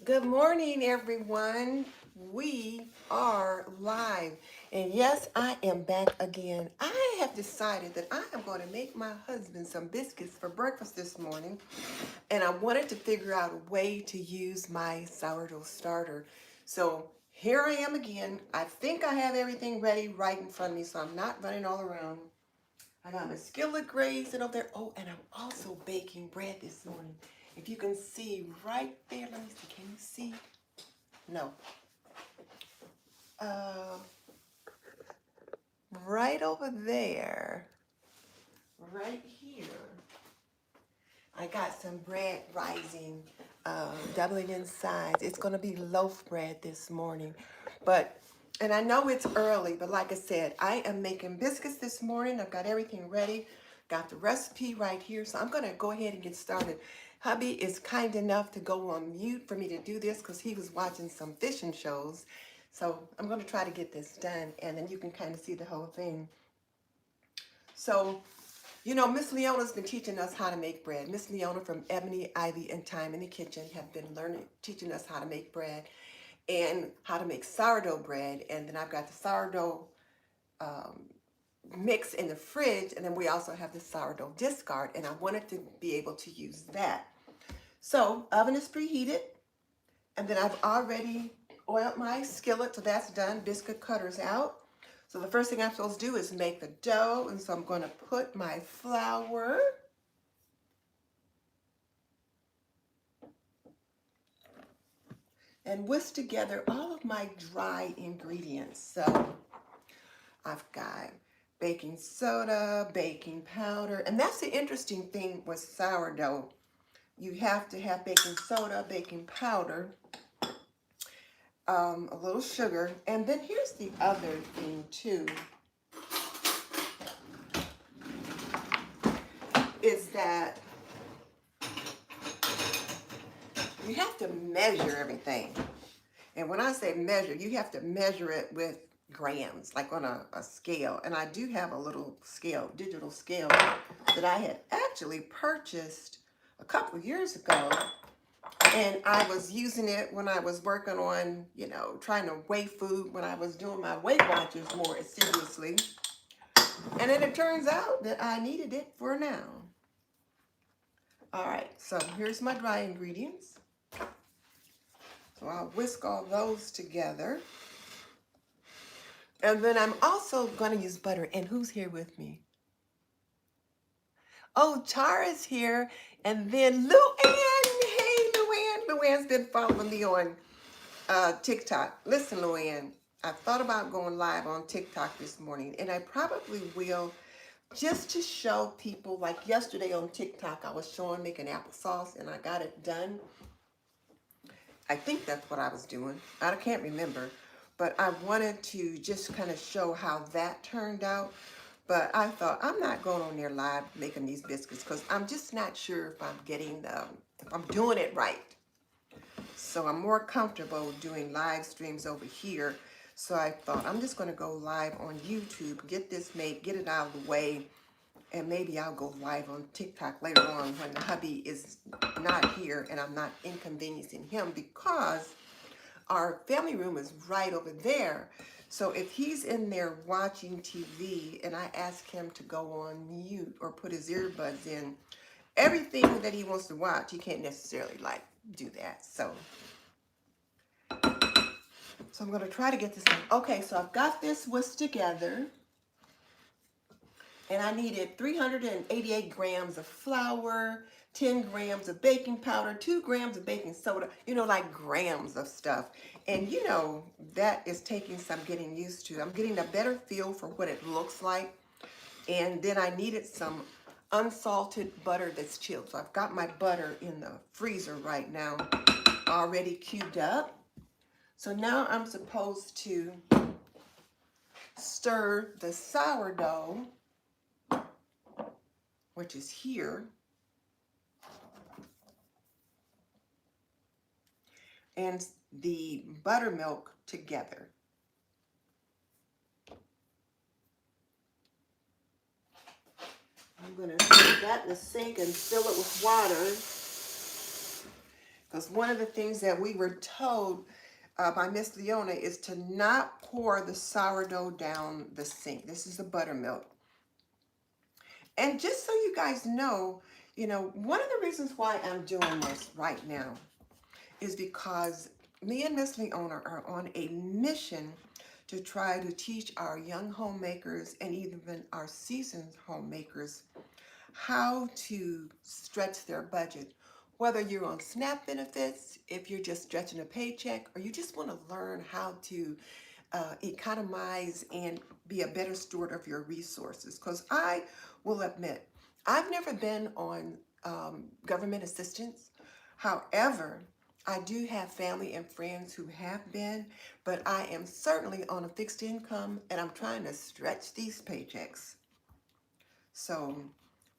Good morning, everyone. We are live. And yes, I am back again. I have decided that I am going to make my husband some biscuits for breakfast this morning. And I wanted to figure out a way to use my sourdough starter. So here I am again. I think I have everything ready right in front of me, so I'm not running all around. I got my skillet grazing over there. Oh, and I'm also baking bread this morning. If you can see right there, let me see. Can you see? No. Uh, right over there, right here, I got some bread rising, doubling in size. It's going to be loaf bread this morning. But, and I know it's early, but like I said, I am making biscuits this morning. I've got everything ready. Got the recipe right here. So I'm going to go ahead and get started. Hubby is kind enough to go on mute for me to do this because he was watching some fishing shows. So I'm going to try to get this done, and then you can kind of see the whole thing. So, Miss Leona's been teaching us how to make bread. Miss Leona from Ebony, Ivy, and Time in the Kitchen have been teaching us how to make bread and how to make sourdough bread. And then I've got the sourdough um, mix in the fridge, and then we also have the sourdough discard, and I wanted to be able to use that. So, oven is preheated, and then I've already oiled my skillet, so that's done. Biscuit cutter's out. So the first thing I'm supposed to do is make the dough, and so I'm going to put my flour and whisk together all of my dry ingredients. So I've got baking soda, baking powder, and that's the interesting thing with sourdough. You have to have baking soda, baking powder, a little sugar, and then here's the other thing too, is that you have to measure everything. And when I say measure, you have to measure it with grams, like on a scale. And I do have a little scale, digital scale, that I had actually purchased a couple of years ago. And I was using it when I was working on, trying to weigh food, when I was doing my Weight Watchers more assiduously. And then it turns out that I needed it for now. All right, so here's my dry ingredients. So I'll whisk all those together. And then I'm also going to use butter. And who's here with me? Oh, Tara's here. And then Luann. Hey, Luann. Luann's been following me on TikTok. Listen, Luann, I thought about going live on TikTok this morning. And I probably will, just to show people, like yesterday on TikTok, I was showing making applesauce and I got it done. I think that's what I was doing. I can't remember. But I wanted to just kind of show how that turned out. But I thought, I'm not going on there live making these biscuits because I'm just not sure if if I'm doing it right. So I'm more comfortable doing live streams over here. So I thought, I'm just going to go live on YouTube, get this made, get it out of the way, and maybe I'll go live on TikTok later on when the hubby is not here and I'm not inconveniencing him, because our family room is right over there. So if he's in there watching TV and I ask him to go on mute or put his earbuds in, everything that he wants to watch, he can't necessarily do that. So I'm going to try to get this done. Okay, so I've got this whisked together. And I needed 388 grams of flour, 10 grams of baking powder, 2 grams of baking soda, like grams of stuff. And that is taking some getting used to. I'm getting a better feel for what it looks like. And then I needed some unsalted butter that's chilled. So I've got my butter in the freezer right now, already cubed up. So now I'm supposed to stir the sourdough, which is here, and the buttermilk together. I'm going to put that in the sink and fill it with water. Because one of the things that we were told by Miss Leona is to not pour the sourdough down the sink. This is the buttermilk. And just so you guys know, one of the reasons why I'm doing this right now is because me and Miss Leona are on a mission to try to teach our young homemakers and even our seasoned homemakers how to stretch their budget. Whether you're on SNAP benefits, if you're just stretching a paycheck, or you just want to learn how to economize and be a better steward of your resources. Because I will admit, I've never been on government assistance. However, I do have family and friends who have been, but I am certainly on a fixed income and I'm trying to stretch these paychecks. So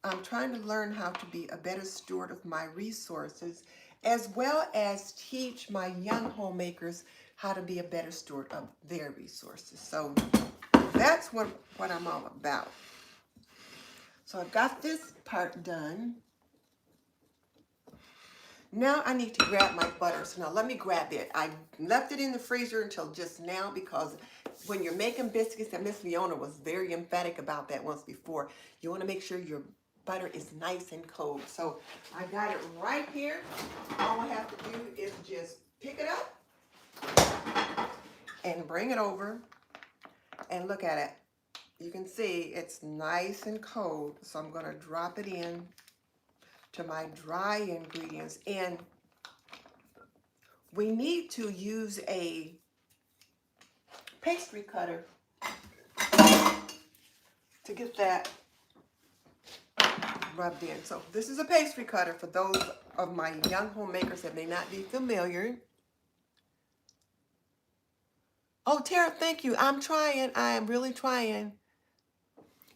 I'm trying to learn how to be a better steward of my resources, as well as teach my young homemakers how to be a better steward of their resources. So that's what I'm all about. So I got this part done. Now I need to grab my butter. So now let me grab it. I left it in the freezer until just now because when you're making biscuits, and Miss Leona was very emphatic about that once before, you want to make sure your butter is nice and cold. So I got it right here. All I have to do is just pick it up and bring it over and look at it. You can see it's nice and cold. So I'm going to drop it in to my dry ingredients, and we need to use a pastry cutter to get that rubbed in. So this is a pastry cutter for those of my young homemakers that may not be familiar. Oh, Tara, thank you. I'm trying. I am really trying.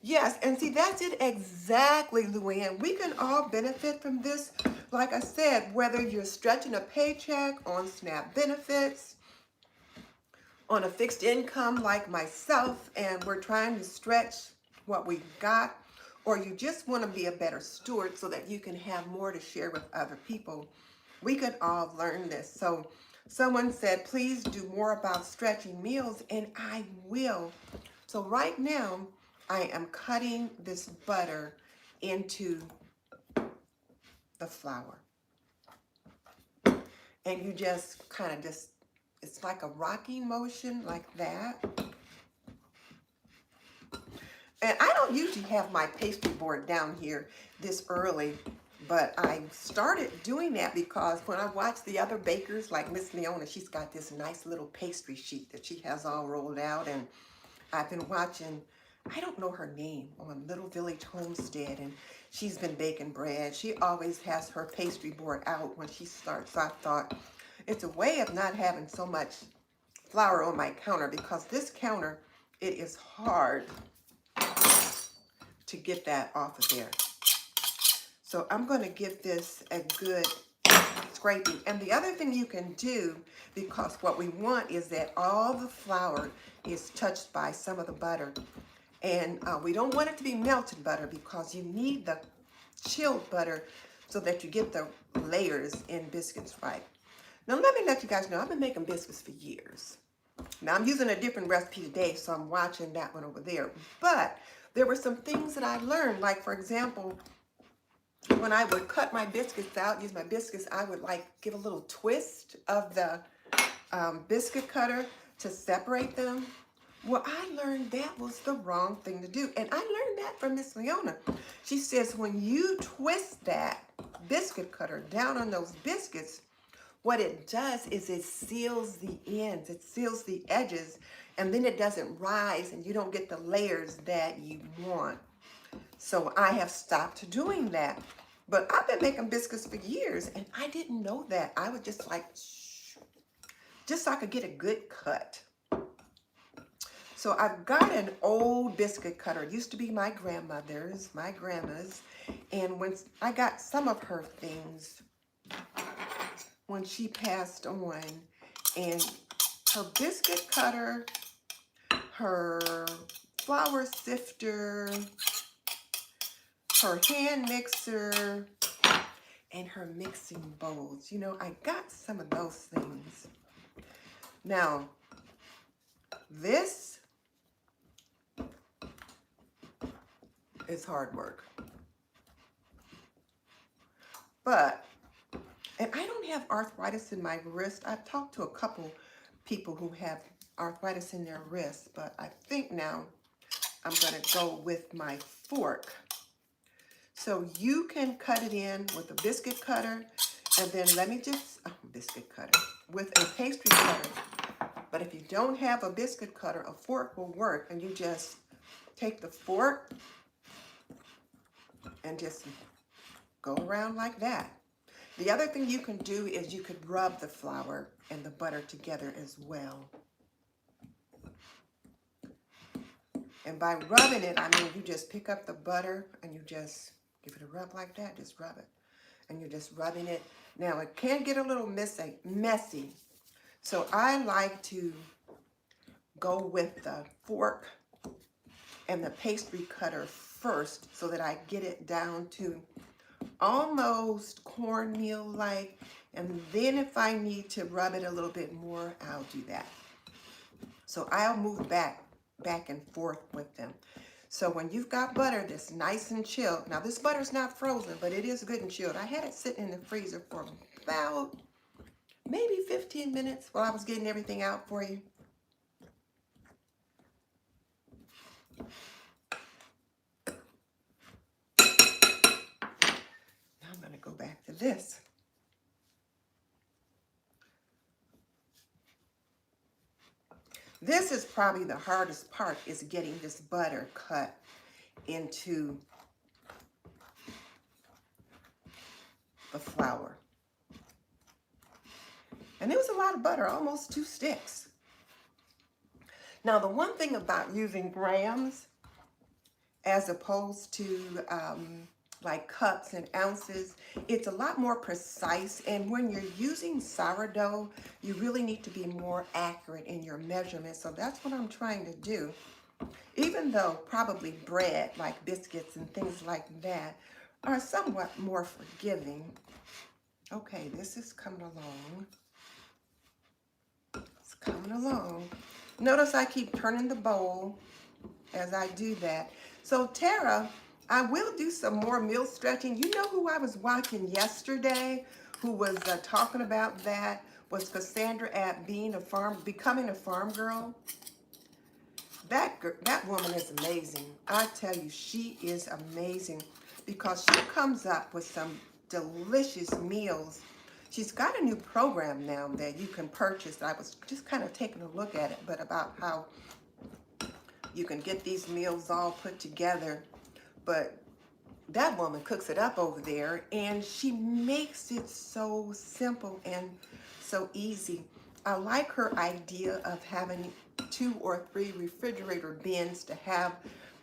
Yes, and see, that's it exactly, Luann. We can all benefit from this. Like I said, whether you're stretching a paycheck, on SNAP benefits, on a fixed income like myself, and we're trying to stretch what we've got, or you just want to be a better steward so that you can have more to share with other people, we could all learn this. So someone said, please do more about stretching meals, and I will. So right now, I am cutting this butter into the flour. And you just kind of it's like a rocking motion like that. And I don't usually have my pastry board down here this early, but I started doing that because when I watch the other bakers like Miss Leona, she's got this nice little pastry sheet that she has all rolled out, and I've been watching, I don't know her name, on Little Village Homestead, and she's been baking bread. She always has her pastry board out when she starts. So I thought it's a way of not having so much flour on my counter, because this counter, it is hard to get that off of there. So I'm going to give this a good scraping. And the other thing you can do, because what we want is that all the flour is touched by some of the butter. And we don't want it to be melted butter, because you need the chilled butter so that you get the layers in biscuits right. Now let me let you guys know, I've been making biscuits for years. Now I'm using a different recipe today, so I'm watching that one over there. But there were some things that I learned, like for example, when I would cut my biscuits out, use my biscuits, I would like give a little twist of the biscuit cutter to separate them. Well, I learned that was the wrong thing to do. And I learned that from Miss Leona. She says when you twist that biscuit cutter down on those biscuits, what it does is it seals the ends, it seals the edges, and then it doesn't rise and you don't get the layers that you want. So I have stopped doing that. But I've been making biscuits for years and I didn't know that. I was just like, shh, just so I could get a good cut. So I've got an old biscuit cutter. It used to be my grandmother's, my grandma's. And when I got some of her things when she passed on, and her biscuit cutter, her flour sifter, her hand mixer, and her mixing bowls. You know, I got some of those things. Now, this is hard work. But, and I don't have arthritis in my wrist. I've talked to a couple people who have arthritis in their wrists, but I think now I'm gonna go with my fork. So you can cut it in with a biscuit cutter, and then let me just, biscuit cutter, with a pastry cutter. But if you don't have a biscuit cutter, a fork will work, and you just take the fork and just go around like that. The other thing you can do is you could rub the flour and the butter together as well. And by rubbing it, I mean you just pick up the butter and you just give it a rub like that, just rub it. And you're just rubbing it. Now it can get a little messy. So I like to go with the fork and the pastry cutter first so that I get it down to almost cornmeal-like. And then if I need to rub it a little bit more, I'll do that. So I'll move back and forth with them. So when you've got butter that's nice and chilled, now this butter's not frozen, but it is good and chilled. I had it sitting in the freezer for about maybe 15 minutes while I was getting everything out for you. Now I'm going to go back to this. This is probably the hardest part, is getting this butter cut into the flour. And it was a lot of butter, almost 2 sticks. Now, the one thing about using grams as opposed to like cups and ounces, it's a lot more precise. And when you're using sourdough, you really need to be more accurate in your measurements. So that's what I'm trying to do. Even though probably bread, like biscuits and things like that, are somewhat more forgiving. Okay, this is coming along. It's coming along. Notice I keep turning the bowl as I do that. So Tara, I will do some more meal stretching. You know who I was watching yesterday who was talking about that? Was Cassandra at becoming a farm girl. That woman is amazing. I tell you, she is amazing because she comes up with some delicious meals. She's got a new program now that you can purchase. I was just kind of taking a look at it, but about how you can get these meals all put together. But that woman cooks it up over there, and she makes it so simple and so easy. I like her idea of having 2 or 3 refrigerator bins to have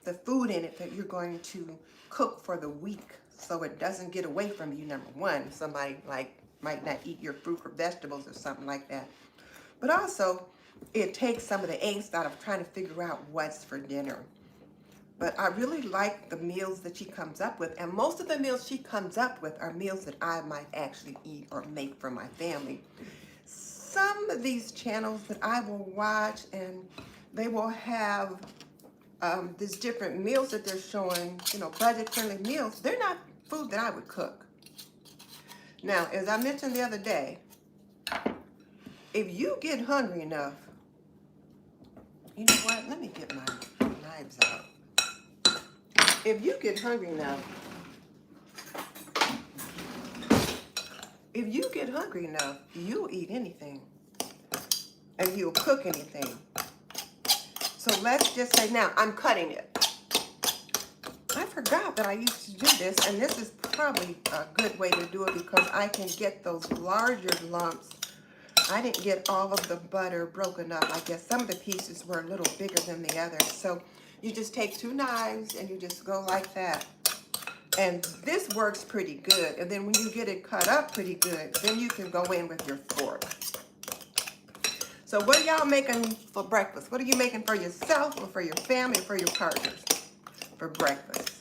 the food in it that you're going to cook for the week, so it doesn't get away from you. Number one, somebody might not eat your fruit or vegetables or something like that. But also, it takes some of the angst out of trying to figure out what's for dinner. But I really like the meals that she comes up with. And most of the meals she comes up with are meals that I might actually eat or make for my family. Some of these channels that I will watch, and they will have these different meals that they're showing, you know, budget-friendly meals. They're not food that I would cook. Now, as I mentioned the other day, if you get hungry enough, you know what? Let me get my knives out. If you get hungry enough, you'll eat anything. And you'll cook anything. So let's just say now, I'm cutting it. I forgot that I used to do this, and this is probably a good way to do it because I can get those larger lumps. I didn't get all of the butter broken up. I guess some of the pieces were a little bigger than the others. So you just take 2 knives and you just go like that. And this works pretty good. And then when you get it cut up pretty good, then you can go in with your fork. So what are y'all making for breakfast? What are you making for yourself or for your family or for your partners for breakfast?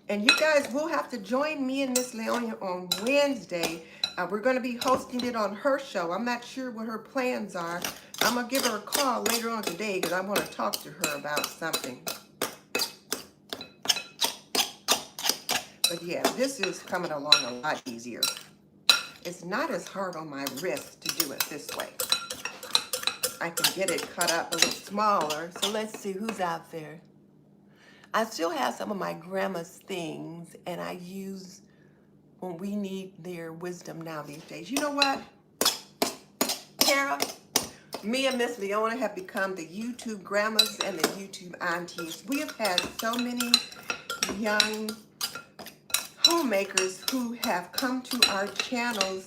And you guys will have to join me and Miss Leonia on Wednesday. We're going to be hosting it on her show. I'm not sure what her plans are. I'm going to give her a call later on today because I want to talk to her about something. But yeah, this is coming along a lot easier. It's not as hard on my wrist to do it this way. I can get it cut up a little smaller. So let's see who's out there. I still have some of my grandma's things, and I use when we need their wisdom now these days. You know what, Tara? Me and Miss Leona have become the YouTube grandmas and the YouTube aunties. We have had so many young homemakers who have come to our channels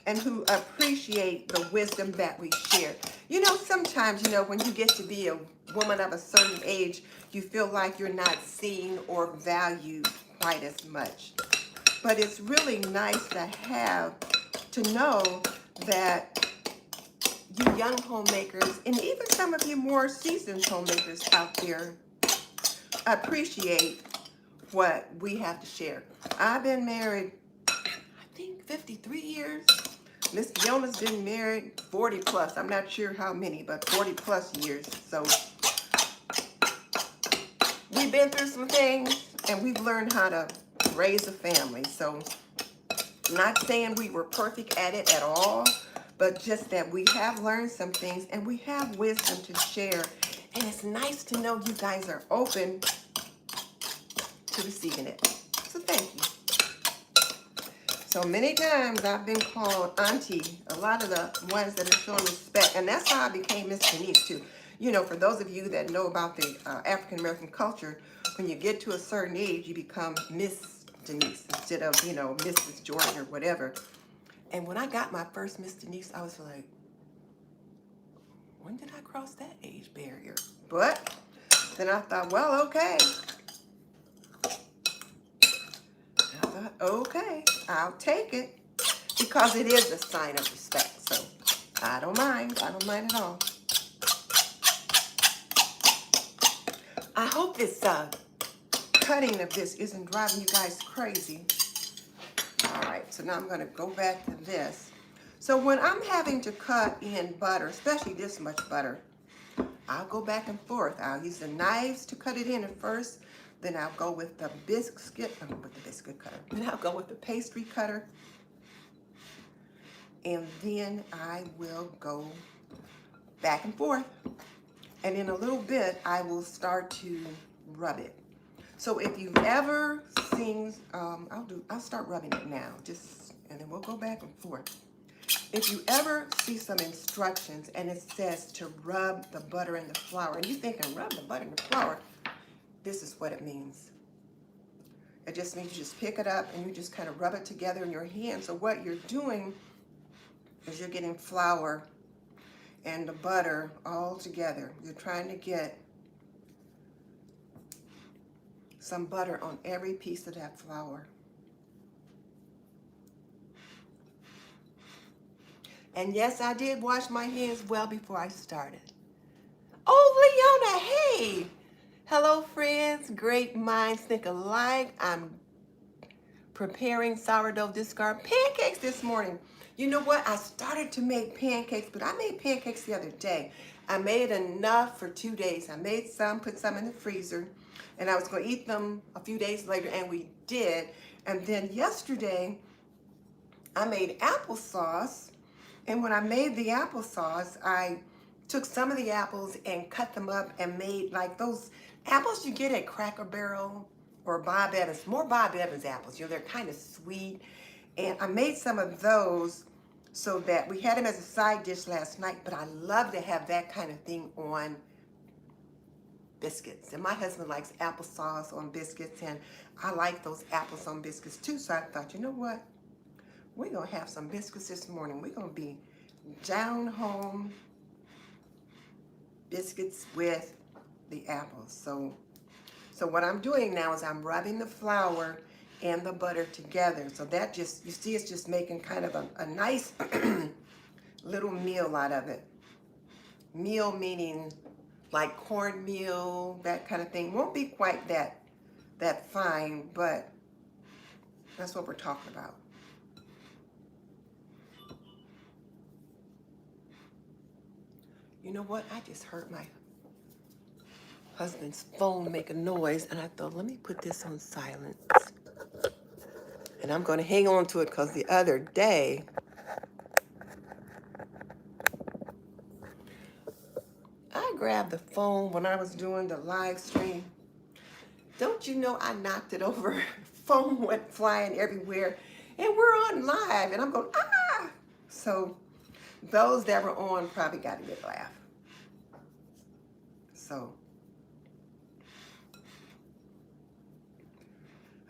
and who appreciate the wisdom that we share. You know, sometimes, you know, when you get to be a woman of a certain age, you feel like you're not seen or valued quite as much. But it's really nice to know that you young homemakers, and even some of you more seasoned homemakers out there, appreciate what we have to share. I've been married, I think 53 years. Miss Fiona's been married 40 plus. I'm not sure how many, but 40 plus years. So we've been through some things and we've learned how to raise a family. So not saying we were perfect at it at all, but just that we have learned some things and we have wisdom to share. And it's nice to know you guys are open to receiving it. So thank you. So many times I've been called auntie, a lot of the ones that are showing respect. And that's how I became Miss Denise too. You know, for those of you that know about the African American culture, when you get to a certain age, you become Miss Denise instead of, you know, Mrs. Jordan or whatever. And when I got my first Miss Denise, I was like, when did I cross that age barrier? But then I thought, well, okay. Okay, I'll take it because it is a sign of respect. So I don't mind. I don't mind at all. I hope this cutting of this isn't driving you guys crazy. All right, so now I'm going to go back to this. So when I'm having to cut in butter, especially this much butter, I'll go back and forth. I'll use the knives to cut it in at first. Then I'll go with the biscuit cutter. Then I'll go with the pastry cutter. And then I will go back and forth. And in a little bit, I will start to rub it. So if you've ever seen, I'll start rubbing it now. And then we'll go back and forth. If you ever see some instructions and it says to rub the butter and the flour, and you're thinking, rub the butter and the flour, this is what it means. It just means you just pick it up and you just kind of rub it together in your hand. So what you're doing is you're getting flour and the butter all together. You're trying to get some butter on every piece of that flour. And yes, I did wash my hands well before I started. Oh, Leona, hey! Hello, friends. Great minds think alike. I'm preparing sourdough discard pancakes this morning. You know what? I started to make pancakes, but I made pancakes the other day. I made enough for 2 days. I made some, put some in the freezer, and I was going to eat them a few days later, and we did. And then yesterday, I made applesauce, and when I made the applesauce, I took some of the apples and cut them up and made like those apples you get at Cracker Barrel or Bob Evans, more Bob Evans apples. You know, they're kind of sweet. And I made some of those so that we had them as a side dish last night, but I love to have that kind of thing on biscuits. And my husband likes applesauce on biscuits, and I like those apples on biscuits too. So I thought, you know what? We're going to have some biscuits this morning. We're going to be down home biscuits with the apples. So what I'm doing now is I'm rubbing the flour and the butter together. So that just, you see, it's just making kind of a nice little meal out of it. Meal meaning like cornmeal, that kind of thing. Won't be quite that that fine, but that's what we're talking about. You know what? I just heard my husband's phone make a noise, and I thought, let me put this on silence. And I'm going to hang on to it because the other day, I grabbed the phone when I was doing the live stream. Don't you know I knocked it over? Phone went flying everywhere, and we're on live, and I'm going, ah! So those that were on probably got a good laugh. So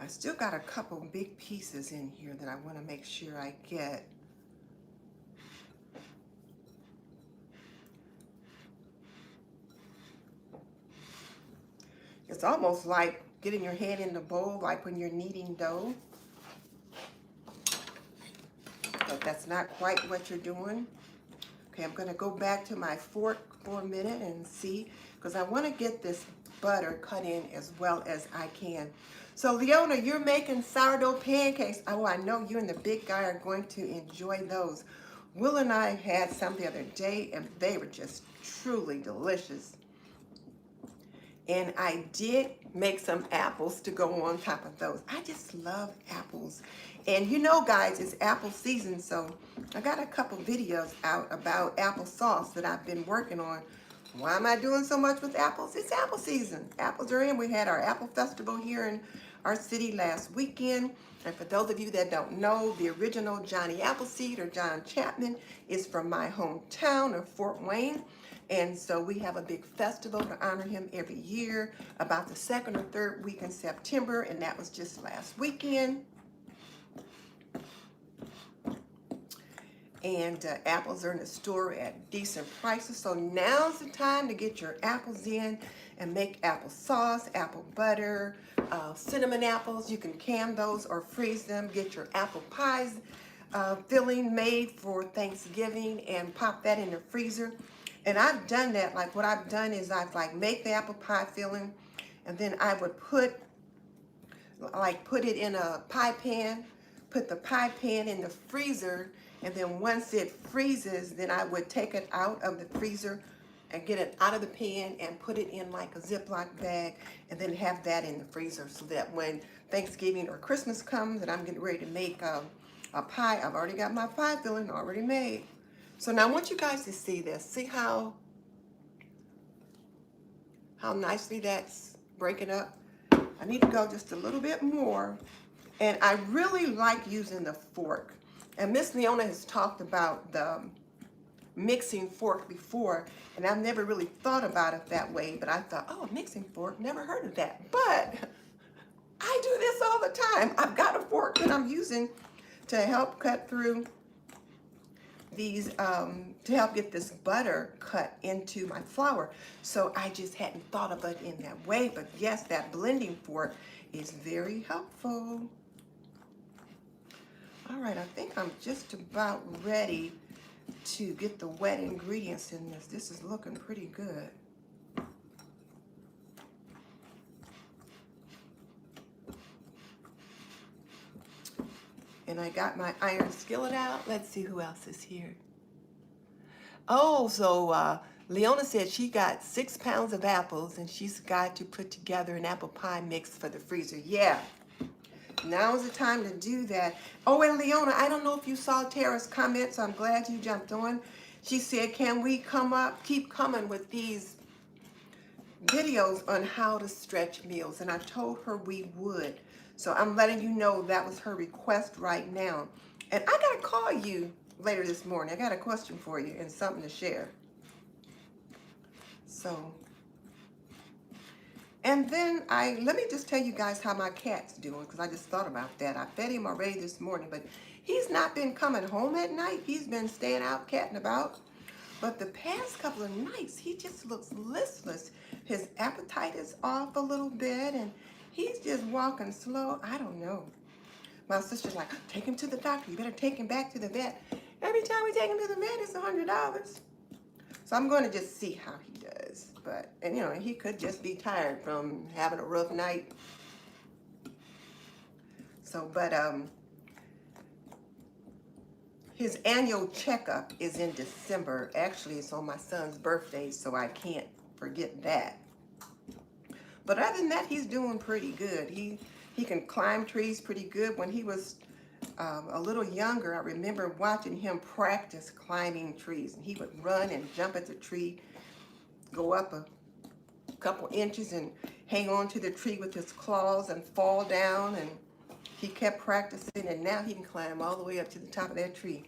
I still got a couple big pieces in here that I want to make sure I get. It's almost like getting your hand in the bowl, like when you're kneading dough. But that's not quite what you're doing. Okay, I'm going to go back to my fork for a minute and see, because I want to get this butter cut in as well as I can. So Leona, you're making sourdough pancakes. Oh, I know you and the big guy are going to enjoy those. Will and I had some the other day, and they were just truly delicious. And I did make some apples to go on top of those. I just love apples. And you know, guys, it's apple season, so I got a couple videos out about applesauce that I've been working on. Why am I doing so much with apples? It's apple season. Apples are in. We had our apple festival here in our city last weekend. And for those of you that don't know, the original Johnny Appleseed or John Chapman is from my hometown of Fort Wayne. And so we have a big festival to honor him every year, about the second or third week in September, and that was just last weekend. And apples are in the store at decent prices, so now's the time to get your apples in and make applesauce, apple butter, cinnamon apples. You can can those or freeze them. Get your apple pies filling made for Thanksgiving and pop that in the freezer. And I've done that. Like what I've done is I've like make the apple pie filling, and then I would put it in a pie pan, put the pie pan in the freezer, and then once it freezes, then I would take it out of the freezer and get it out of the pan and put it in like a Ziploc bag, and then have that in the freezer so that when Thanksgiving or Christmas comes and I'm getting ready to make a pie, I've already got my pie filling already made. So now I want you guys to see this. See how nicely that's breaking up? I need to go just a little bit more. And I really like using the fork. And Miss Leona has talked about the mixing fork before, and I've never really thought about it that way, but I thought, oh, a mixing fork, never heard of that. But I do this all the time. I've got a fork that I'm using to help cut through these, to help get this butter cut into my flour. So I just hadn't thought of it in that way, but yes, that blending fork is very helpful. All right, I think I'm just about ready to get the wet ingredients in this. This is looking pretty good. And I got my iron skillet out. Let's see who else is here. Oh, so Leona said she got 6 pounds of apples and she's got to put together an apple pie mix for the freezer. Yeah, now is the time to do that. Oh, and Leona, I don't know if you saw Tara's comment, so I'm glad you jumped on. She said, can we keep coming with these videos on how to stretch meals? And I told her we would. So I'm letting you know that was her request right now. And I got to call you later this morning. I got a question for you and something to share. So, and then let me just tell you guys how my cat's doing, because I just thought about that. I fed him already this morning, but he's not been coming home at night. He's been staying out catting about. But the past couple of nights, he just looks listless. His appetite is off a little bit, and he's just walking slow. I don't know. My sister's like, take him to the doctor. You better take him back to the vet. Every time we take him to the vet, it's $100. So I'm going to just see how he does. But, and you know, he could just be tired from having a rough night. So, but his annual checkup is in December. Actually, it's on my son's birthday, so I can't forget that. But other than that, he's doing pretty good. He can climb trees pretty good. When he was a little younger, I remember watching him practice climbing trees. And he would run and jump at the tree, go up a couple inches and hang on to the tree with his claws and fall down. And he kept practicing, and now he can climb all the way up to the top of that tree,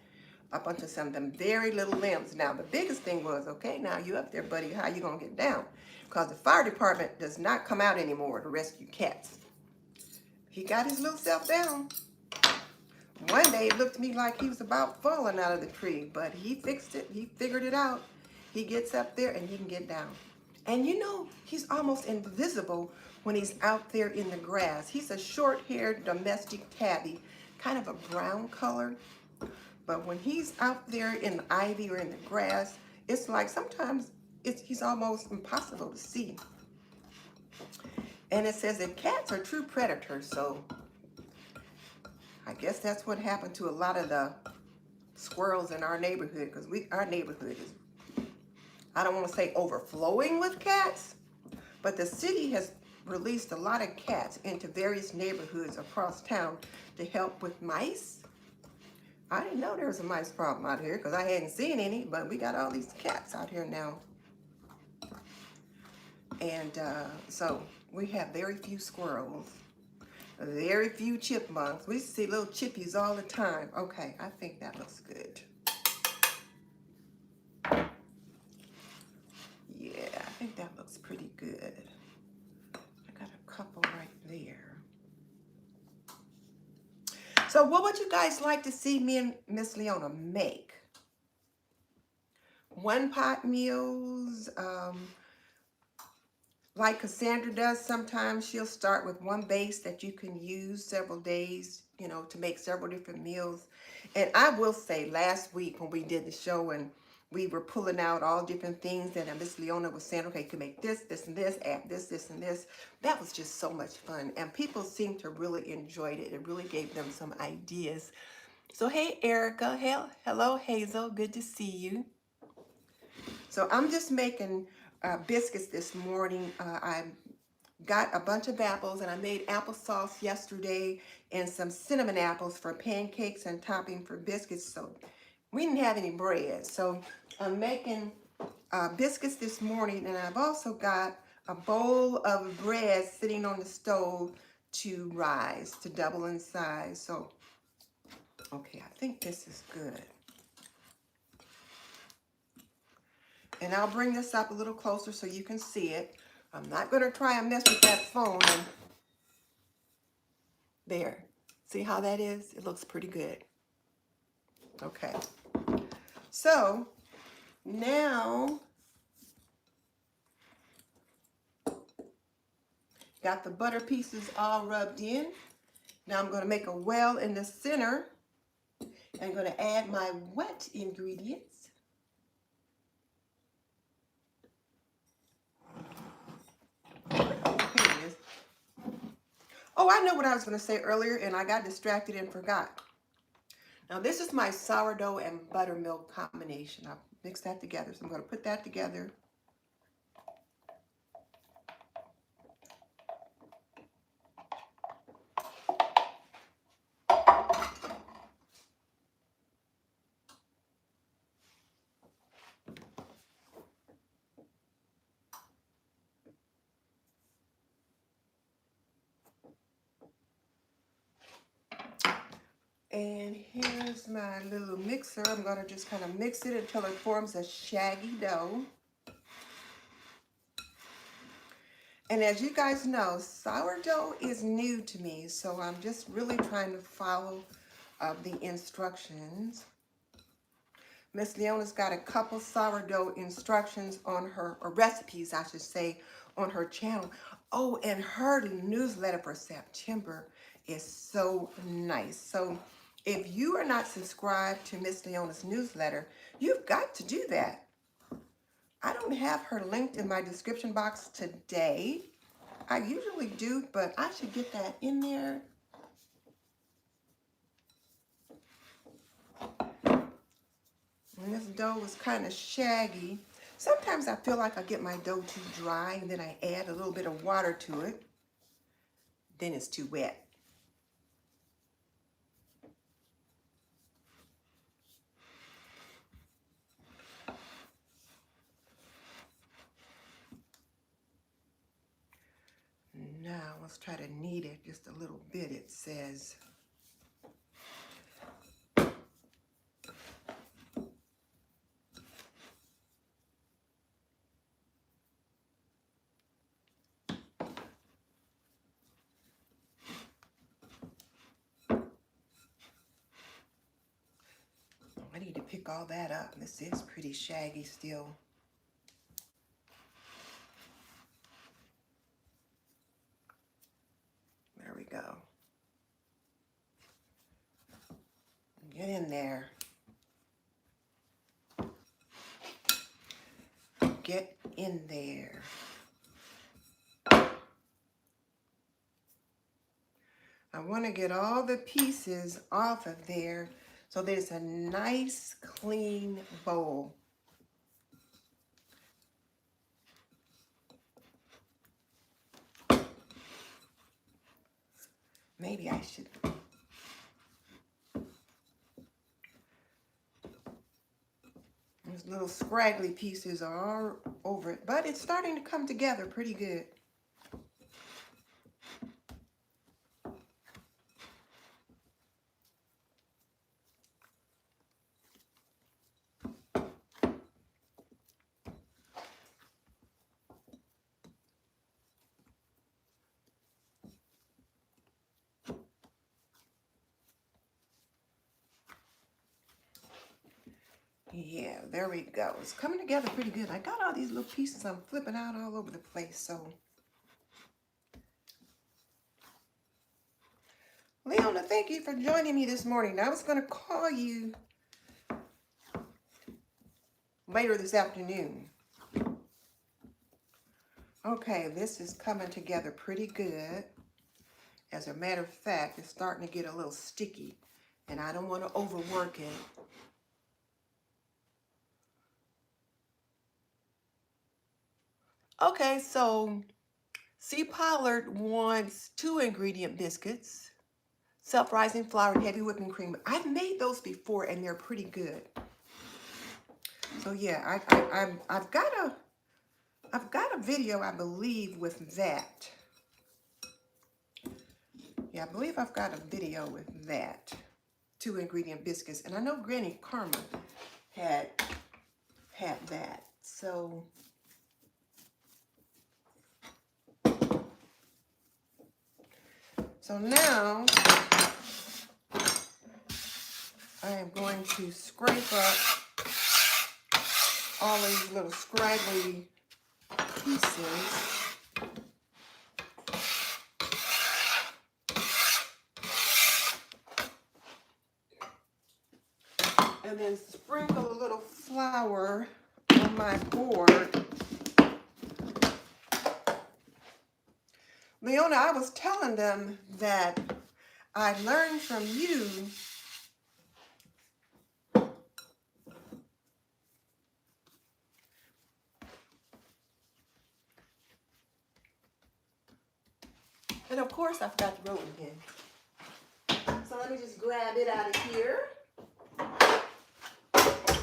up onto some of them very little limbs. Now, the biggest thing was, okay, now you up there, buddy, how you gonna get down? Because the fire department does not come out anymore to rescue cats. He got his little self down. One day it looked to me like he was about falling out of the tree, but he fixed it. He figured it out. He gets up there and he can get down. And you know, he's almost invisible when he's out there in the grass. He's a short-haired domestic tabby, kind of a brown color. But when he's out there in the ivy or in the grass, it's like sometimes he's almost impossible to see. And it says that cats are true predators, so I guess that's what happened to a lot of the squirrels in our neighborhood, because our neighborhood is, I don't want to say overflowing with cats, but the city has released a lot of cats into various neighborhoods across town to help with mice. I didn't know there was a mice problem out here because I hadn't seen any, but we got all these cats out here now. And so we have very few squirrels, very few chipmunks. We see little chippies all the time. Okay, I think that looks good. Yeah, I think that looks pretty good. I got a couple right there. So what would you guys like to see me and Miss Leona make? One pot meals, like Cassandra does sometimes. She'll start with one base that you can use several days, you know, to make several different meals. And I will say, last week when we did the show and we were pulling out all different things that Miss Leona was saying, okay, you can make this, this, and this, add this, this, and this. That was just so much fun. And people seemed to really enjoy it. It really gave them some ideas. So, hey, Erica. Hello, Hazel. Good to see you. So I'm just making biscuits this morning. I got a bunch of apples and I made applesauce yesterday and some cinnamon apples for pancakes and topping for biscuits. So we didn't have any bread. So I'm making biscuits this morning, and I've also got a bowl of bread sitting on the stove to rise, to double in size. So, okay, I think this is good. And I'll bring this up a little closer so you can see it. I'm not going to try and mess with that phone. And there. See how that is? It looks pretty good. Okay. So, now, got the butter pieces all rubbed in. Now I'm going to make a well in the center. I'm going to add my wet ingredients. Here it is. Oh, I know what I was going to say earlier, and I got distracted and forgot. Now, this is my sourdough and buttermilk combination. I've mixed that together, so I'm going to put that together. And here's my little mixer. I'm going to just kind of mix it until it forms a shaggy dough. And as you guys know, sourdough is new to me, so I'm just really trying to follow the instructions. Miss Leona's got a couple sourdough instructions on her, or recipes, I should say, on her channel. Oh, and her newsletter for September is so nice. So if you are not subscribed to Miss Leona's newsletter, you've got to do that. I don't have her linked in my description box today. I usually do, but I should get that in there. And this dough is kind of shaggy. Sometimes I feel like I get my dough too dry and then I add a little bit of water to it. Then it's too wet. Now let's try to knead it just a little bit, it says. I need to pick all that up. This is pretty shaggy still. There we go. Get in there. Get in there. I want to get all the pieces off of there so there's a nice clean bowl. Maybe I should. Those little scraggly pieces are all over it, but it's starting to come together pretty good. Yeah, there we go. It's coming together pretty good. I got all these little pieces I'm flipping out all over the place, so. Leona, thank you for joining me this morning. I was going to call you later this afternoon. Okay, this is coming together pretty good. As a matter of fact, it's starting to get a little sticky, and I don't want to overwork it. Okay, so C. Pollard wants 2 ingredient biscuits, self-rising flour, heavy whipping cream. I've made those before and they're pretty good. So yeah, I've got a video, I believe, with that. Yeah, I believe I've got a video with that. 2 ingredient biscuits, and I know Granny Karma had that. So now I am going to scrape up all these little scraggly pieces. And then sprinkle a little flour on my board. Leona, I was telling them that I learned from you and of course I've got the rolling pin. So let me just grab it out of here. I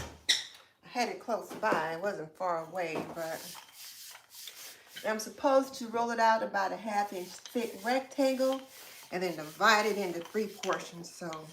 had it close by, it wasn't far away, but I'm supposed to roll it out about a 1/2 inch thick rectangle and then divide it into 3 portions. So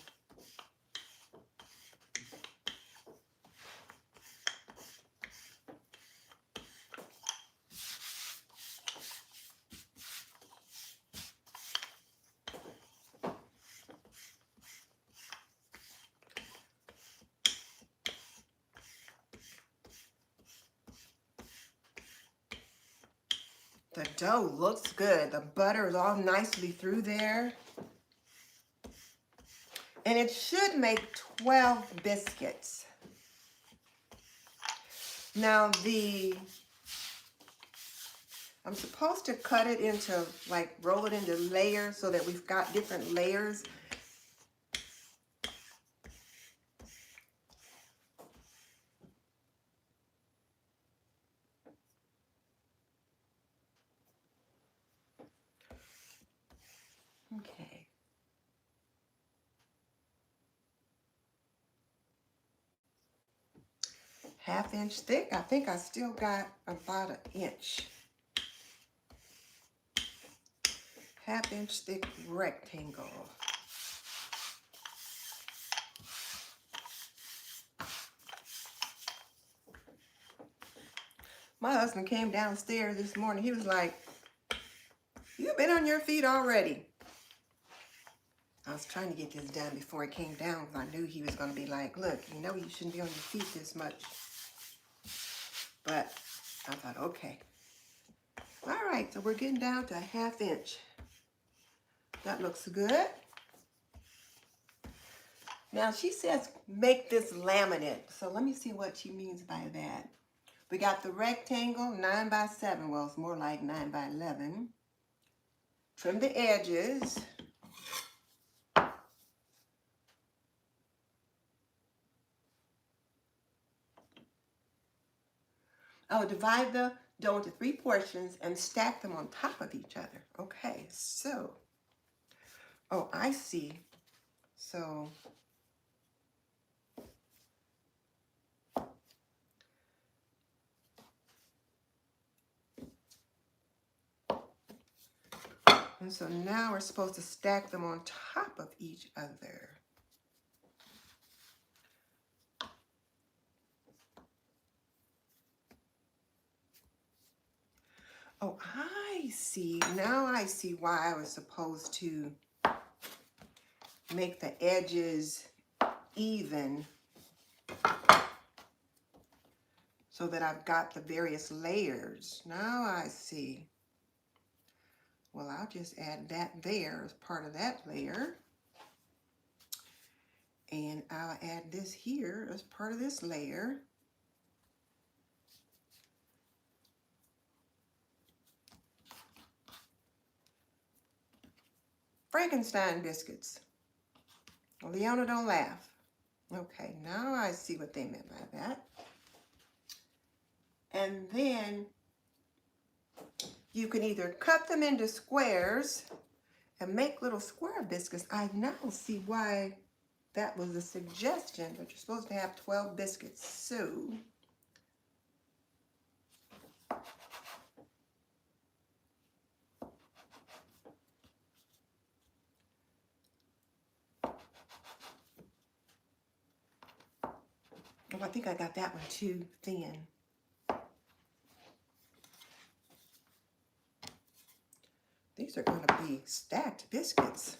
the dough looks good. The butter is all nicely through there. And it should make 12 biscuits. Now I'm supposed to cut it into, like, roll it into layers so that we've got different layers. Okay. Half-inch thick. I think I still got about an inch. Half-inch thick rectangle. My husband came downstairs this morning. He was like, "You've been on your feet already." I was trying to get this done before he came down because I knew he was going to be like, "Look, you know you shouldn't be on your feet this much." But I thought, okay. All right, so we're getting down to a half-inch. That looks good. Now she says make this laminate. So let me see what she means by that. We got the rectangle 9 by 7. Well, it's more like 9 by 11. Trim the edges. Oh, divide the dough into 3 portions and stack them on top of each other. Okay, so, oh, I see. So, and so now we're supposed to stack them on top of each other. Oh, I see. Now I see why I was supposed to make the edges even so that I've got the various layers. Now I see. Well, I'll just add that there as part of that layer. And I'll add this here as part of this layer. Frankenstein biscuits. Leona, don't laugh. Okay, now I see what they meant by that. And then you can either cut them into squares and make little square biscuits. I now see why that was a suggestion, but you're supposed to have 12 biscuits. So I think I got that one too thin. These are going to be stacked biscuits.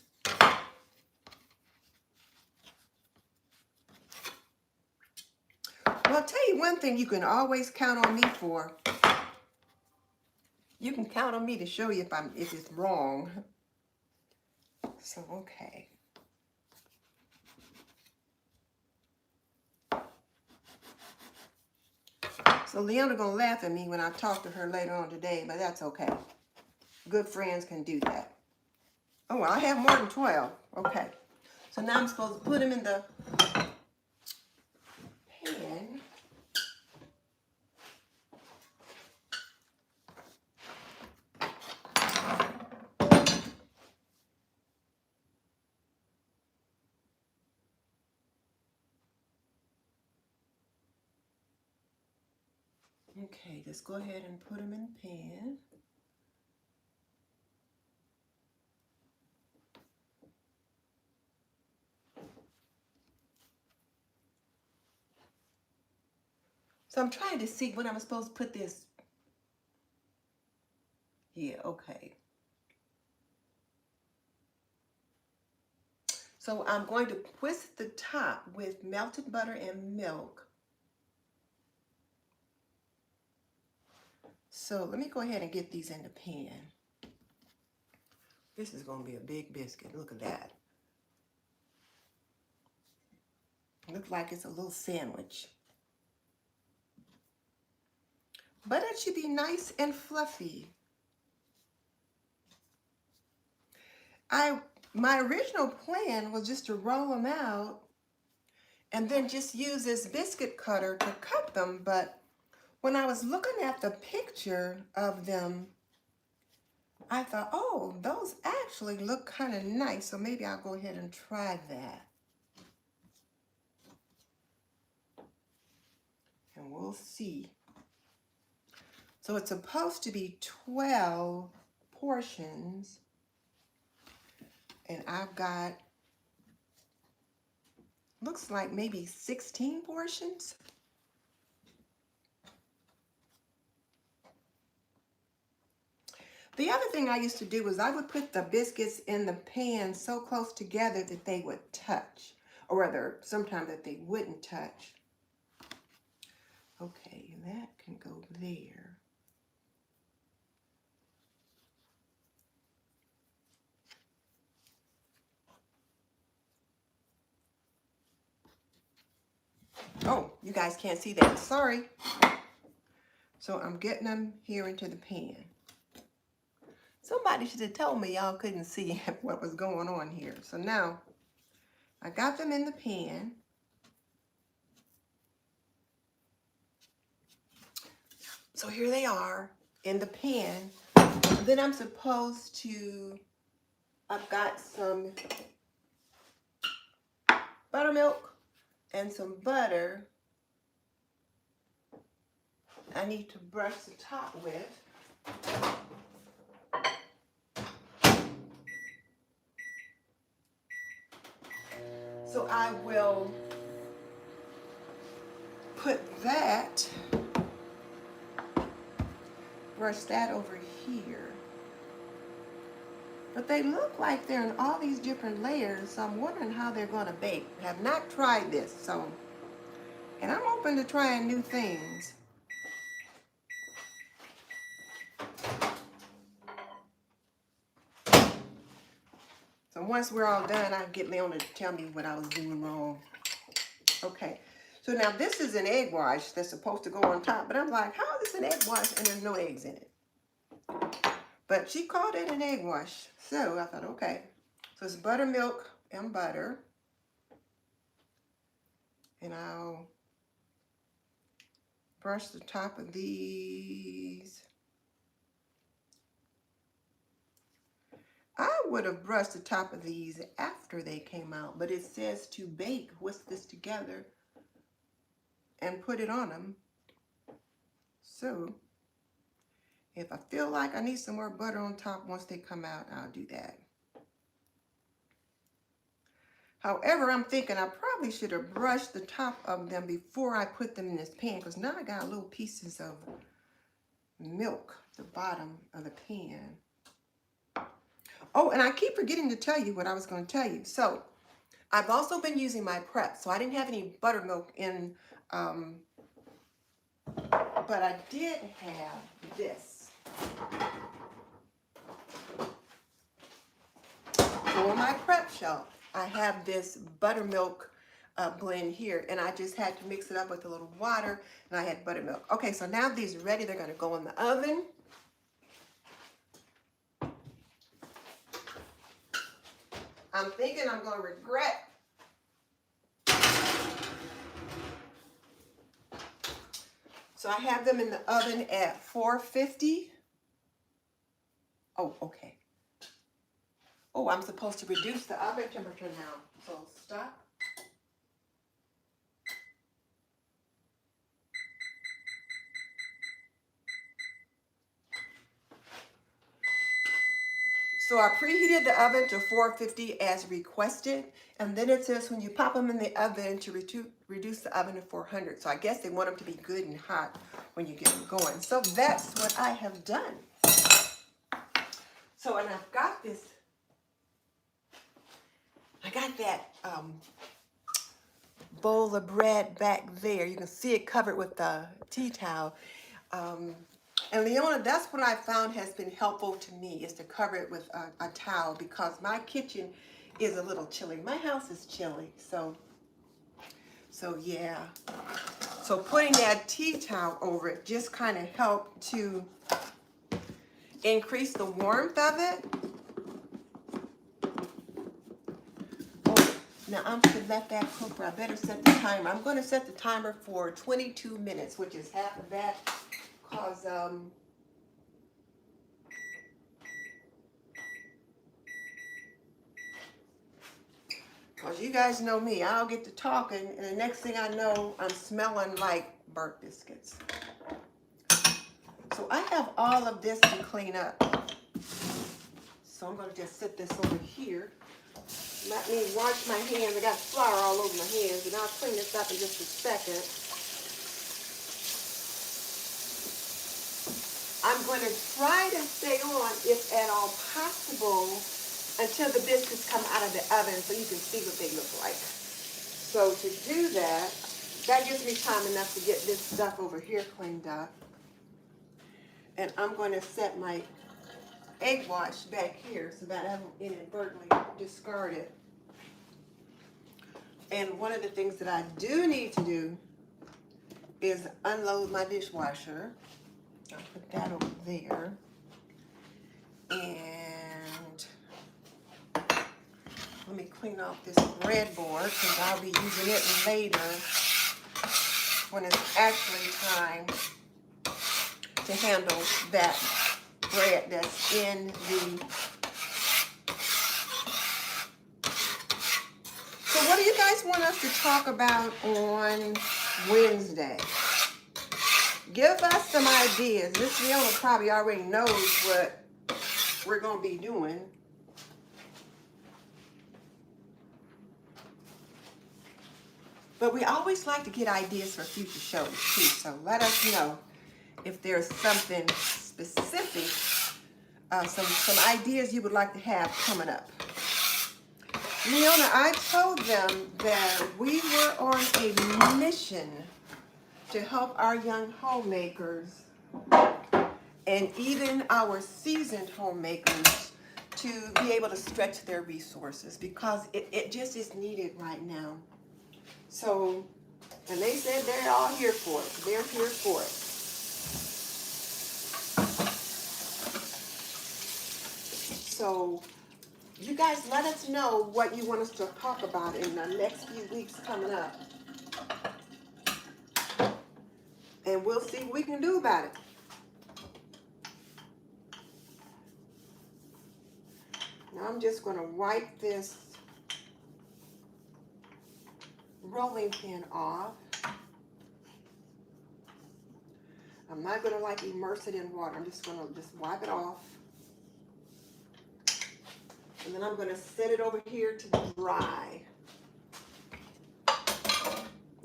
Well, I'll tell you one thing you can always count on me for. You can count on me to show you if it's wrong. So, okay. So Leona gonna laugh at me when I talk to her later on today, but that's okay. Good friends can do that. Oh, well, I have more than 12. Okay. So now I'm supposed to put them in the pan. Okay, just go ahead and put them in the pan. So I'm trying to see when I'm supposed to put this. Yeah, okay. So I'm going to twist the top with melted butter and milk. So let me go ahead and get these in the pan. This is going to be a big biscuit. Look at that. Looks like it's a little sandwich. But it should be nice and fluffy. My original plan was just to roll them out and then just use this biscuit cutter to cut them. But when I was looking at the picture of them I thought, oh, those actually look kind of nice, so maybe I'll go ahead and try that. And we'll see. So it's supposed to be 12 portions, and I've got, looks like maybe 16 portions. The other thing I used to do was I would put the biscuits in the pan so close together that they would touch, or rather, sometimes that they wouldn't touch. Okay, that can go there. Oh, you guys can't see that. Sorry. So I'm getting them here into the pan. Somebody should have told me y'all couldn't see what was going on here. So now I got them in the pan. So here they are in the pan. And then I'm supposed to, I've got some buttermilk and some butter I need to brush the top with. So I will put that, brush that over here. But they look like they're in all these different layers, so I'm wondering how they're going to bake. I have not tried this, so, and I'm open to trying new things. So once we're all done, I get Leona to tell me what I was doing wrong. Okay, so now this is an egg wash that's supposed to go on top, but I'm like, how is this an egg wash and there's no eggs in it? But she called it an egg wash, so I thought, okay. So it's buttermilk and butter. And I'll brush the top of these. I would have brushed the top of these after they came out, but it says to bake, whisk this together, and put it on them. So if I feel like I need some more butter on top once they come out, I'll do that. However, I'm thinking I probably should have brushed the top of them before I put them in this pan, because now I got little pieces of milk at the bottom of the pan. Oh, and I keep forgetting to tell you what I was going to tell you. So I've also been using my prep, so I didn't have any buttermilk in, but I did have this. For my prep shelf, I have this buttermilk blend here, and I just had to mix it up with a little water, and I had buttermilk. Okay, so now these are ready. They're going to go in the oven. I'm thinking I'm going to regret. So I have them in the oven at 450. Oh, okay. Oh, I'm supposed to reduce the oven temperature now. So stop. So I preheated the oven to 450 as requested, and then it says when you pop them in the oven to reduce the oven to 400. So I guess they want them to be good and hot when you get them going. So that's what I have done. So, and I've got this, I got that bowl of bread back there. You can see it covered with the tea towel. And Leona, that's what I found has been helpful to me, is to cover it with a towel, because my kitchen is a little chilly. My house is chilly, so yeah. So putting that tea towel over it just kind of helped to increase the warmth of it. Oh, now I'm going to let that cook, or I better set the timer. I'm going to set the timer for 22 minutes, which is half of that. Because Because you guys know me, I'll get to talking, and the next thing I know, I'm smelling like burnt biscuits. So I have all of this to clean up. So I'm going to just set this over here. Let me wash my hands. I got flour all over my hands, and I'll clean this up in just a second. I'm going to try to stay on, if at all possible, until the biscuits come out of the oven so you can see what they look like. So to do that, that gives me time enough to get this stuff over here cleaned up. And I'm going to set my egg wash back here so that I don't inadvertently discard it. And one of the things that I do need to do is unload my dishwasher. I'll put that over there. And let me clean off this breadboard because I'll be using it later when it's actually time to handle that bread that's in the... So what do you guys want us to talk about on Wednesday? Give us some ideas. Miss Leona probably already knows what we're going to be doing. But we always like to get ideas for future shows too, so let us know if there's something specific, some ideas you would like to have coming up. Leona, I told them that we were on a mission to help our young homemakers and even our seasoned homemakers to be able to stretch their resources because it just is needed right now. So, and they said they're all here for it. They're here for it. So, you guys let us know what you want us to talk about in the next few weeks coming up. And we'll see what we can do about it. Now I'm just going to wipe this rolling pin off. I'm not going to immerse it in water. I'm just going to wipe it off. And then I'm going to set it over here to dry.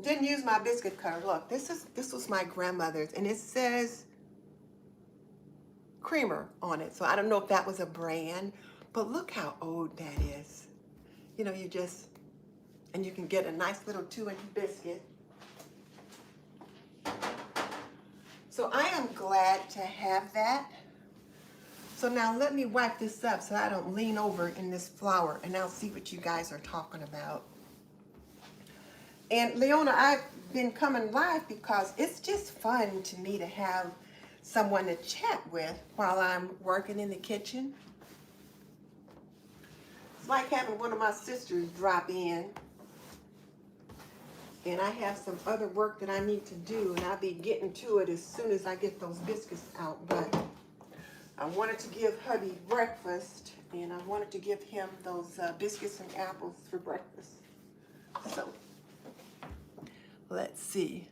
Didn't use my biscuit cutter. Look, this was my grandmother's, and it says creamer on it. So I don't know if that was a brand, but look how old that is. You know, and you can get a nice little 2-inch biscuit. So I am glad to have that. So now let me wipe this up so I don't lean over in this flour, and I'll see what you guys are talking about. And Leona, I've been coming live because it's just fun to me to have someone to chat with while I'm working in the kitchen. It's like having one of my sisters drop in. And I have some other work that I need to do, and I'll be getting to it as soon as I get those biscuits out. But I wanted to give hubby breakfast, and I wanted to give him those biscuits and apples for breakfast. So, let's see.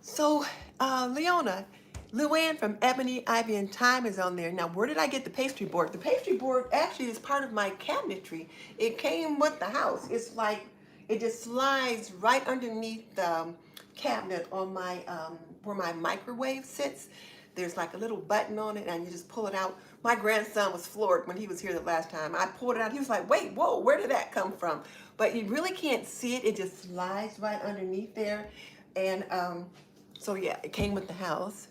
So, Leona, Luann from Ebony, Ivy, and Time is on there. Now, where did I get the pastry board? The pastry board actually is part of my cabinetry. It came with the house. It's like, it just slides right underneath the cabinet on my, where my microwave sits. There's like a little button on it, and you just pull it out. My grandson was floored when he was here the last time. I pulled it out. He was like, wait, whoa, where did that come from? But you really can't see it. It just slides right underneath there. And so, yeah, it came with the house.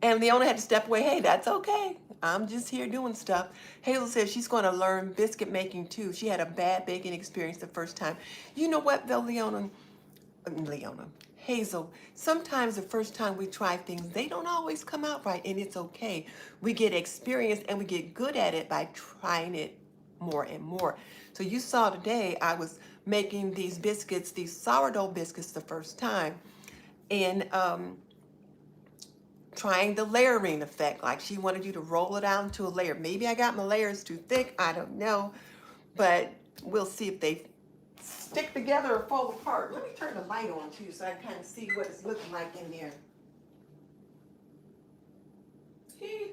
And Leona had to step away. Hey, that's okay. I'm just here doing stuff. Hazel says she's going to learn biscuit making, too. She had a bad baking experience the first time. You know what, though, Hazel, sometimes the first time we try things, they don't always come out right, and it's okay. We get experience, and we get good at it by trying it more and more. So you saw today I was making these biscuits, these sourdough biscuits the first time. And trying the layering effect. Like she wanted you to roll it out into a layer. Maybe I got my layers too thick. I don't know. But we'll see if they stick together or fall apart. Let me turn the light on too so I can kind of see what it's looking like in there. See?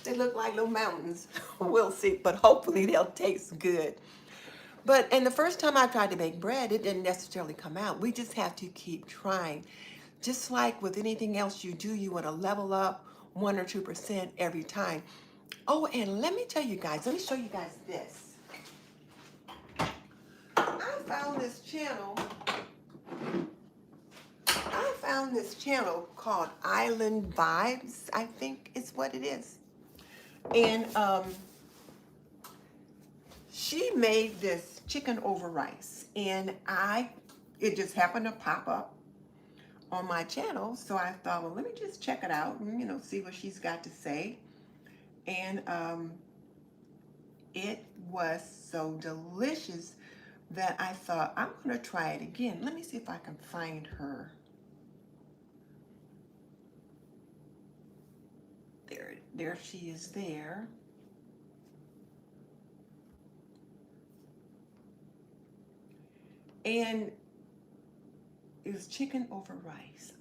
They look like little mountains. We'll see, but hopefully they'll taste good. And the first time I tried to make bread, it didn't necessarily come out. We just have to keep trying. Just like with anything else you do, you want to level up 1 or 2% every time. Oh, and let me tell you guys, let me show you guys this. I found this channel called Island Vibes, I think is what it is. And she made this chicken over rice, and it just happened to pop up on my channel, so I thought, well, let me just check it out and see what she's got to say. And it was so delicious that I thought, I'm gonna try it again. Let me see if I can find her. There she is there. And it was chicken over rice.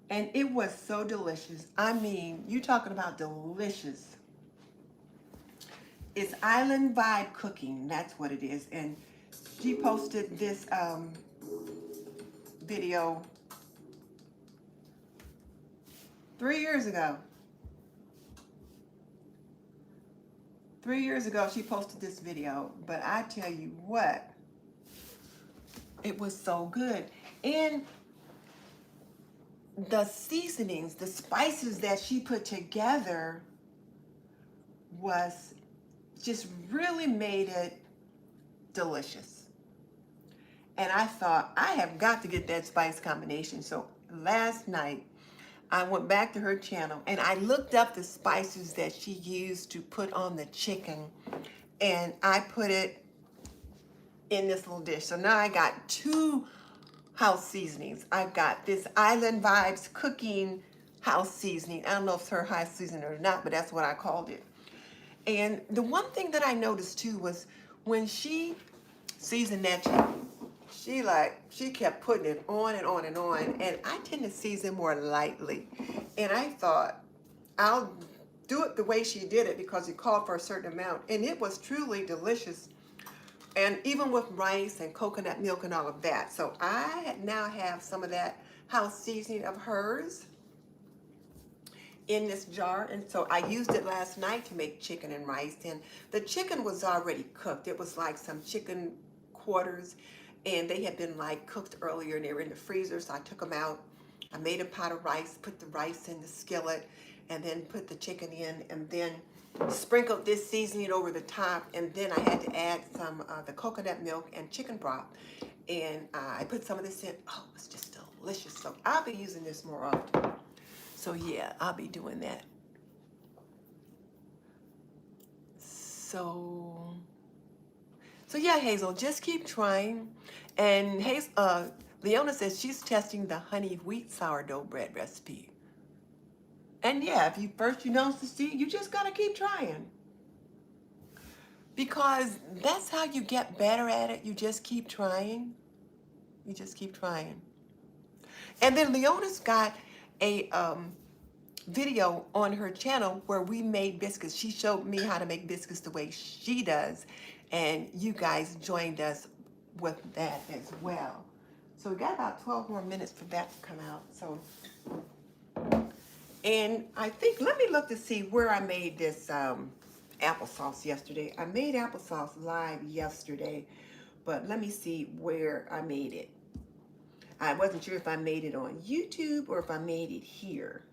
And it was so delicious. I mean, you talking about delicious. It's Island Vibe Cooking. That's what it is. And she posted this video 3 years ago. 3 years ago, she posted this video. But I tell you what, it was so good. And the seasonings, the spices that she put together was just really made it delicious. And I thought, I have got to get that spice combination. So last night, I went back to her channel and I looked up the spices that she used to put on the chicken, and I put it in this little dish. So now I got 2 house seasonings. I've got this Island Vibes Cooking house seasoning. I don't know if it's her house seasoning or not, but that's what I called it. And the one thing that I noticed too was when she seasoned that chicken, she kept putting it on and on and on. And I tend to season more lightly. And I thought, I'll do it the way she did it because it called for a certain amount. And it was truly delicious. And even with rice and coconut milk and all of that. So I now have some of that house seasoning of hers in this jar. And so I used it last night to make chicken and rice. And the chicken was already cooked. It was like some chicken quarters, and they had been like cooked earlier and they were in the freezer. So I took them out. I made a pot of rice, put the rice in the skillet, and then put the chicken in, and then sprinkled this seasoning over the top, and then I had to add some the coconut milk and chicken broth, and I put some of this in. Oh, it's just delicious. So I'll be using this more often. So yeah, I'll be doing that. So yeah, Hazel, just keep trying. And Leona says she's testing the honey wheat sourdough bread recipe. And yeah, if you first you don't succeed, you just gotta keep trying. Because that's how you get better at it. You just keep trying. You just keep trying. And then Leona's got a video on her channel where we made biscuits. She showed me how to make biscuits the way she does. And you guys joined us with that as well. So we got about 12 more minutes for that to come out. So, and I think, let me look to see where I made this applesauce yesterday. I made applesauce live yesterday, but let me see where I made it. I wasn't sure if I made it on YouTube or if I made it here.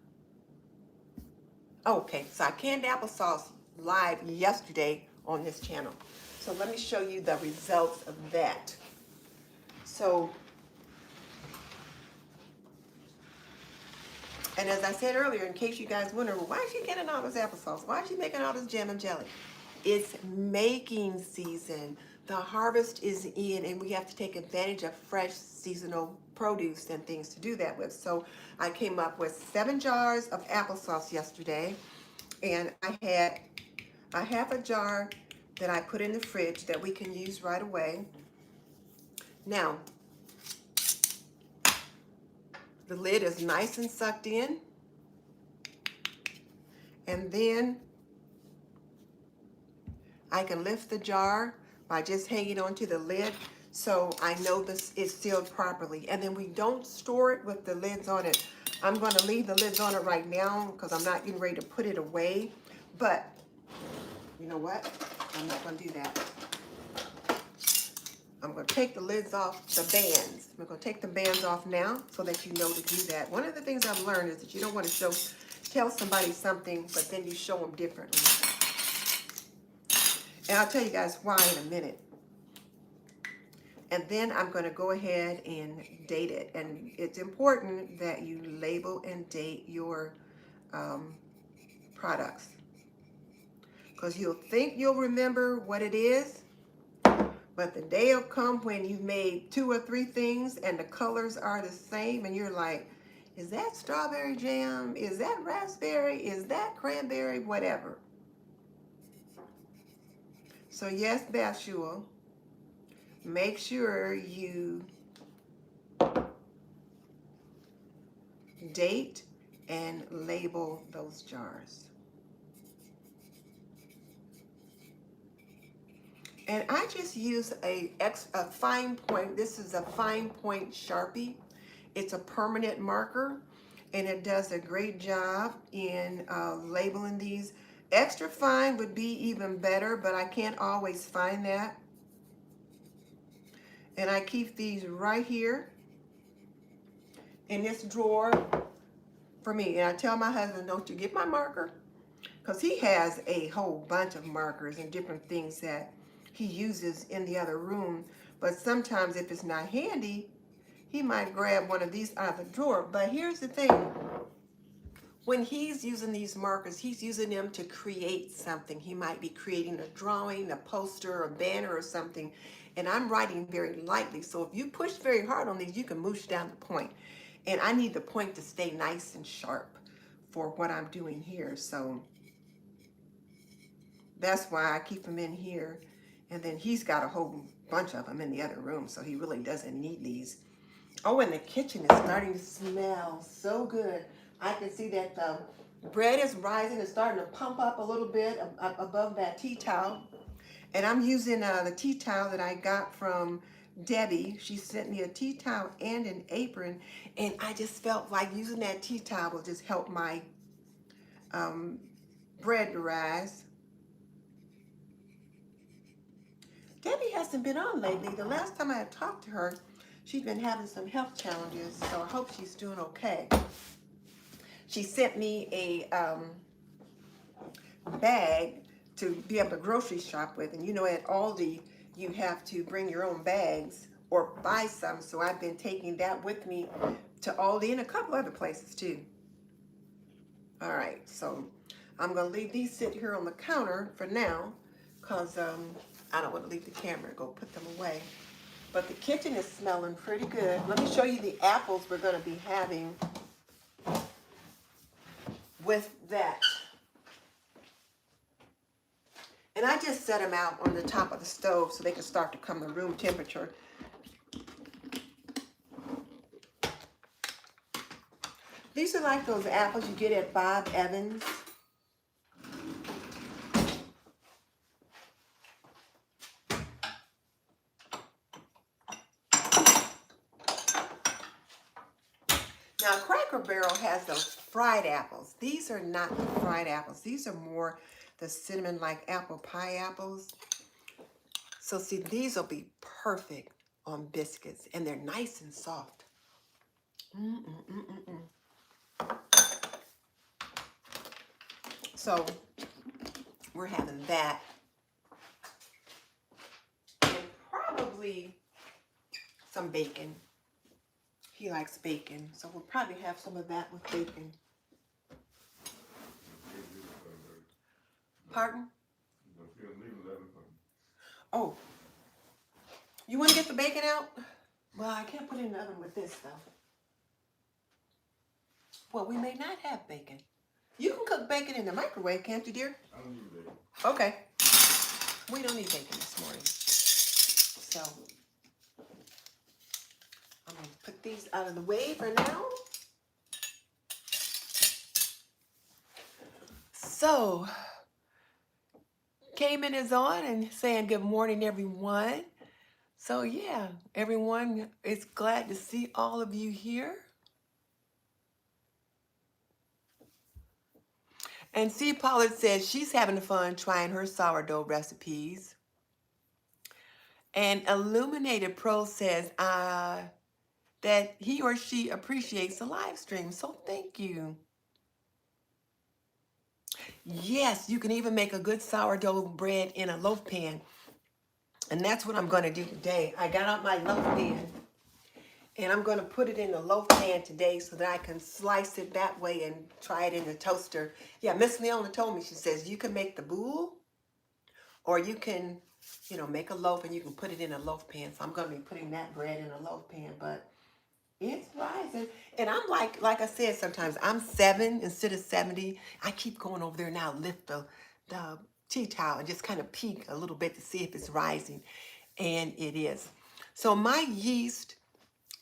Okay, so I canned applesauce live yesterday on this channel. So let me show you the results of that. So, and as I said earlier, in case you guys wonder, well, why is she getting all this applesauce? Why is she making all this jam and jelly? It's making season. the harvest is in and we have to take advantage of fresh seasonal produce and things to do that with. So I came up with 7 jars of applesauce yesterday, and I had a half a jar that I put in the fridge that we can use right away. Now, the lid is nice and sucked in, and then I can lift the jar by just hanging onto the lid, so I know this is sealed properly. And then we don't store it with the lids on it. I'm going to leave the lids on it right now because I'm not getting ready to put it away. But you know what? I'm not going to do that. I'm going to take the lids off the bands. I'm going to take the bands off now so that you know to do that. One of the things I've learned is that you don't want to tell somebody something, but then you show them differently. And I'll tell you guys why in a minute. And then I'm going to go ahead and date it. And it's important that you label and date your products, because you'll think you'll remember what it is, but the day will come when you've made 2 or 3 things and the colors are the same and you're like, is that strawberry jam? Is that raspberry? Is that cranberry? Whatever. So yes, Bashul, make sure you date and label those jars. And I just use a fine point. This is a fine point Sharpie. It's a permanent marker, and it does a great job in labeling these. Extra fine would be even better, but I can't always find that. And I keep these right here in this drawer for me. And I tell my husband, don't you get my marker? Because he has a whole bunch of markers and different things that he uses in the other room. But sometimes if it's not handy, he might grab one of these out of the drawer. But here's the thing. When he's using these markers, he's using them to create something. He might be creating a drawing, a poster, a banner or something. And I'm writing very lightly. So if you push very hard on these, you can moosh down the point. And I need the point to stay nice and sharp for what I'm doing here. So that's why I keep them in here. And then he's got a whole bunch of them in the other room, so he really doesn't need these. Oh, and the kitchen is starting to smell so good. I can see that the bread is rising. It's starting to pump up a little bit above that tea towel. And I'm using the tea towel that I got from Debbie. She sent me a tea towel and an apron. And I just felt like using that tea towel will just help my bread to rise. Debbie hasn't been on lately. The last time I had talked to her, she'd been having some health challenges, so I hope she's doing okay. She sent me a bag to be able to grocery shop with, and you know at Aldi, you have to bring your own bags or buy some, so I've been taking that with me to Aldi and a couple other places too. All right, so I'm gonna leave these sit here on the counter for now, because I don't want to leave the camera, go put them away. But the kitchen is smelling pretty good. Let me show you the apples we're going to be having with that. And I just set them out on the top of the stove so they can start to come to room temperature. These are like those apples you get at Bob Evans. Now, Cracker Barrel has those fried apples. These are not the fried apples. These are more the cinnamon like apple pie apples. So see, these will be perfect on biscuits, and they're nice and soft. So we're having that. And probably some bacon. He likes bacon, so we'll probably have some of that with bacon. Pardon? Oh, You want to get the bacon out? Well, I can't put it in the oven with this though. Well, we may not have bacon. You can cook bacon in the microwave, can't you, dear? I don't need bacon. Okay. We don't need bacon this morning. So, I'm going to put these out of the way for now. So, Cayman is on and saying good morning, everyone. So, yeah, everyone is glad to see all of you here. And C. Pollard says she's having fun trying her sourdough recipes. And Illuminated Pro says that he or she appreciates the live stream. So thank you. Yes, you can even make a good sourdough bread in a loaf pan. And that's what I'm going to do today. I got out my loaf pan. And I'm going to put it in the loaf pan today so that I can slice it that way and try it in the toaster. Yeah, Miss Leona told me, she says, you can make the boule or you can, you know, make a loaf and you can put it in a loaf pan. So I'm going to be putting that bread in a loaf pan, but it's rising. And I'm like I said, sometimes I'm 7 instead of 70. I keep going over there now, lift the tea towel and just kind of peek a little bit to see if it's rising. And it is. So my yeast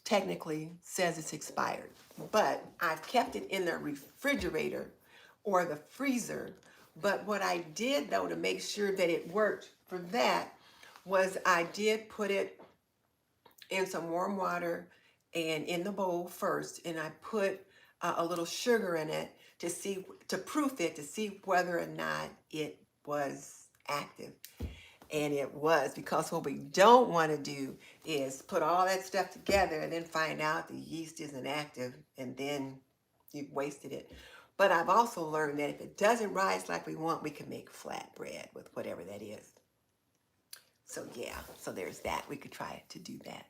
technically says it's expired, but I've kept it in the refrigerator or the freezer. But what I did though to make sure that it worked for that was I did put it in some warm water and in the bowl first, and I put a little sugar in it to proof it, to see whether or not it was active. And it was, because what we don't want to do is put all that stuff together and then find out the yeast isn't active and then you've wasted it. But I've also learned that if it doesn't rise like we want, we can make flatbread with whatever that is. So yeah, so there's that. We could try to do that.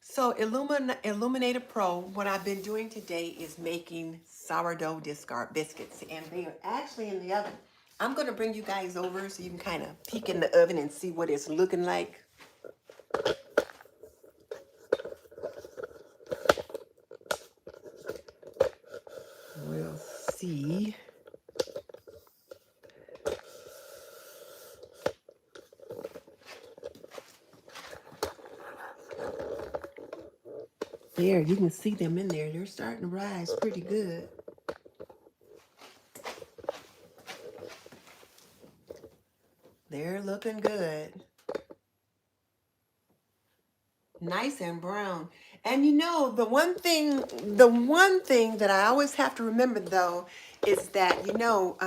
So Illuminated Pro, what I've been doing today is making sourdough discard biscuits, and they are actually in the oven. I'm going to bring you guys over so you can kind of peek in the oven and see what it's looking like. We'll see. There, you can see them in there. They're starting to rise pretty good. They're looking good. Nice and brown. And you know, the one thing that I always have to remember though is that, you know,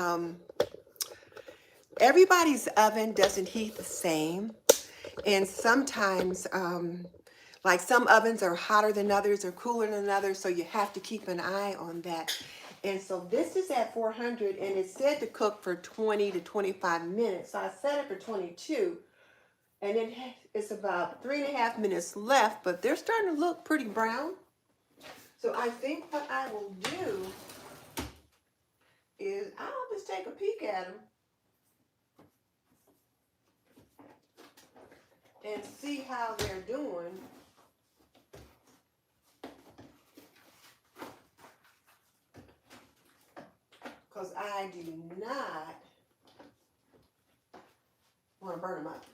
everybody's oven doesn't heat the same. And sometimes, like some ovens are hotter than others or cooler than others, so you have to keep an eye on that. And so this is at 400, and it's said to cook for 20 to 25 minutes. So I set it for 22, and it's about 3.5 minutes left, but they're starting to look pretty brown. So I think what I will do is I'll just take a peek at them and see how they're doing. Because I do not want to burn them up.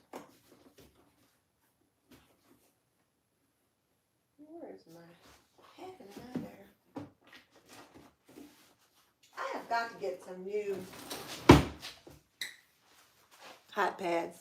Where is my heck is that there? I have got to get some new hot pads.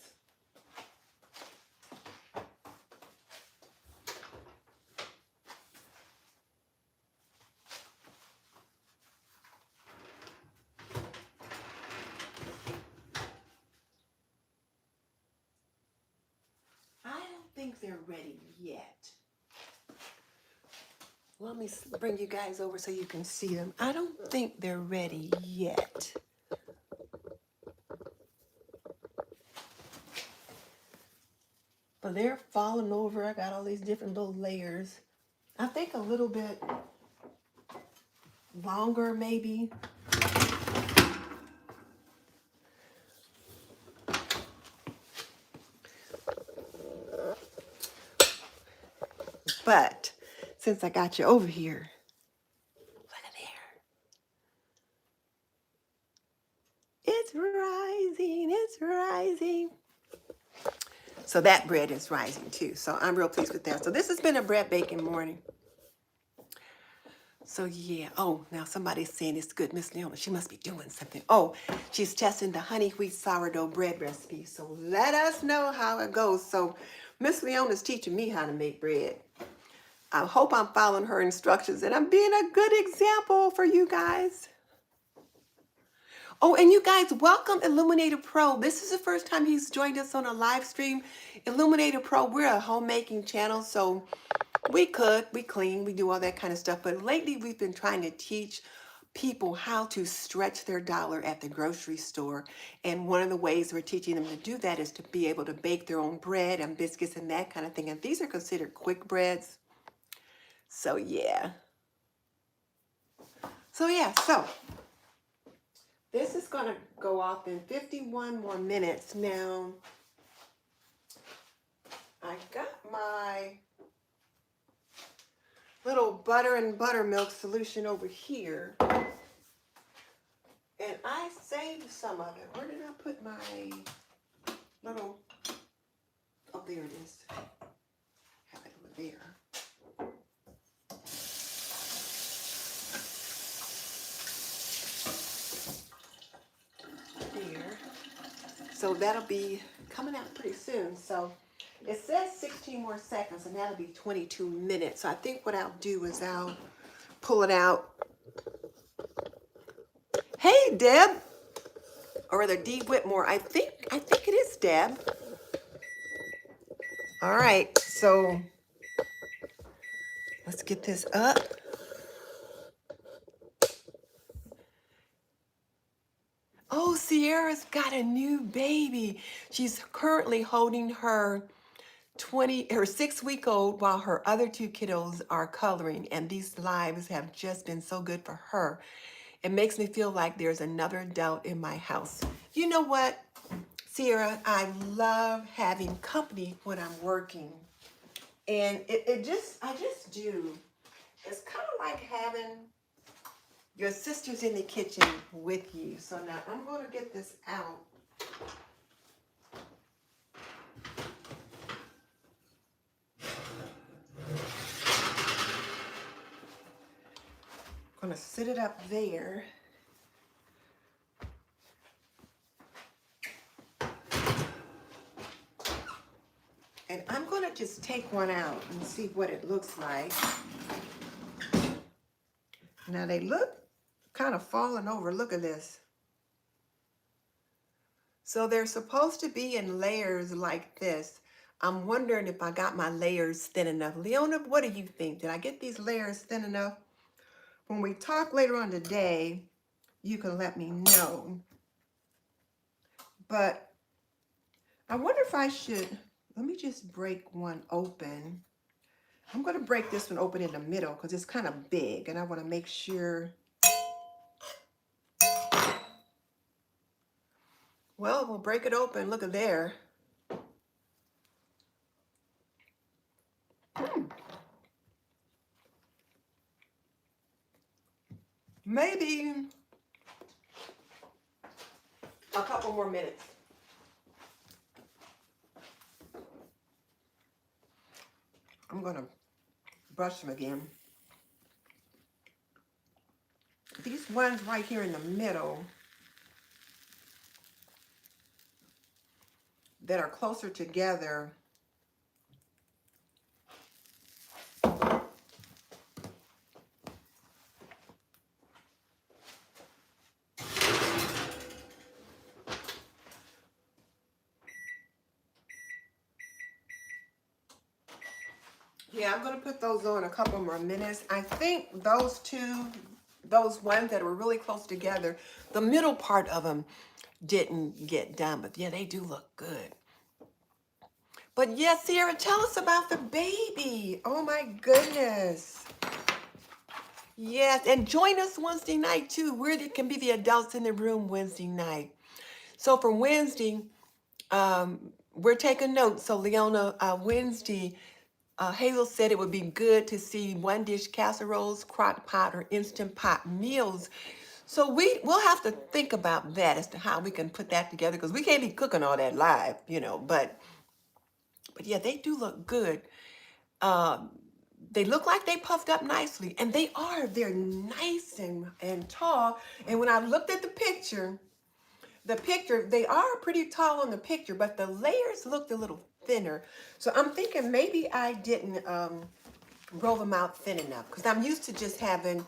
Think they're ready yet. Let me bring you guys over so you can see them. I don't think they're ready yet. But they're falling over. I got all these different little layers. I think a little bit longer maybe. But since I got you over here, look at there. It's rising. It's rising. So that bread is rising too. So I'm real pleased with that. So this has been a bread baking morning. So yeah. Oh, now somebody's saying it's good. Miss Leona, she must be doing something. Oh, she's testing the honey wheat sourdough bread recipe. So let us know how it goes. So Miss Leona's teaching me how to make bread. I hope I'm following her instructions and I'm being a good example for you guys. Oh, and you guys, welcome Illuminator Pro. This is the first time he's joined us on a live stream. Illuminator Pro, we're a homemaking channel, so we cook, we clean, we do all that kind of stuff. But lately, we've been trying to teach people how to stretch their dollar at the grocery store. And one of the ways we're teaching them to do that is to be able to bake their own bread and biscuits and that kind of thing. And these are considered quick breads. So yeah. So this is going to go off in 51 more minutes. Now, I got my little butter and buttermilk solution over here. And I saved some of it. Where did I put my little, oh, there it is. Have it over there. So that'll be coming out pretty soon. So it says 16 more seconds, and that'll be 22 minutes. So I think what I'll do is I'll pull it out. Hey, Deb, or rather Dee Whitmore. I think it is Deb. All right, so let's get this up. Oh, Sierra's got a new baby. She's currently holding her 6-week-old while her other two kiddos are coloring, and these lives have just been so good for her. It makes me feel like there's another adult in my house. You know what, Sierra, I love having company when I'm working, and I just do. It's kind of like having your sister's in the kitchen with you. So now I'm going to get this out. I'm going to sit it up there. And I'm going to just take one out and see what it looks like. Now they look kind of falling over. Look at this. So they're supposed to be in layers like this. I'm wondering if I got my layers thin enough. Leona, what do you think? Did I get these layers thin enough? When we talk later on today, you can let me know. But I wonder if I should, let me just break one open. I'm going to break this one open in the middle because it's kind of big and I want to make sure. Well, we'll break it open. Look at there. Maybe a couple more minutes. I'm going to brush them again. These ones right here in the middle that are closer together, yeah, I'm going to put those on a couple more minutes. I think those ones that were really close together, the middle part of them didn't get done, but yeah, they do look good. But yes, Sierra, tell us about the baby. Oh my goodness. Yes, and join us Wednesday night too. Where there can be the adults in the room Wednesday night. So for Wednesday, we're taking notes. So Leona, Wednesday, Hazel said it would be good to see one dish casseroles, crock pot, or instant pot meals. So we'll have to think about that as to how we can put that together, because we can't be cooking all that live, you know. But yeah, they do look good. Um, they look like they puffed up nicely, and they are. They're nice and tall. And when I looked at the picture, they are pretty tall on the picture, but the layers looked a little thinner. So I'm thinking maybe I didn't roll them out thin enough, because I'm used to just having,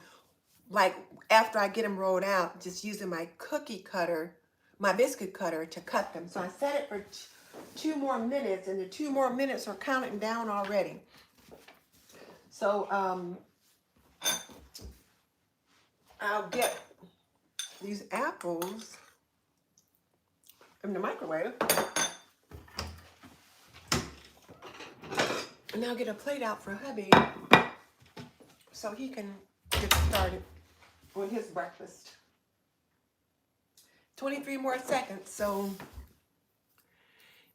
like, after I get them rolled out, just using my cookie cutter, my biscuit cutter to cut them. So I set it for 2 more minutes, and the 2 more minutes are counting down already. So I'll get these apples in the microwave, and I'll get a plate out for hubby so he can get started on his breakfast. 23 more seconds, so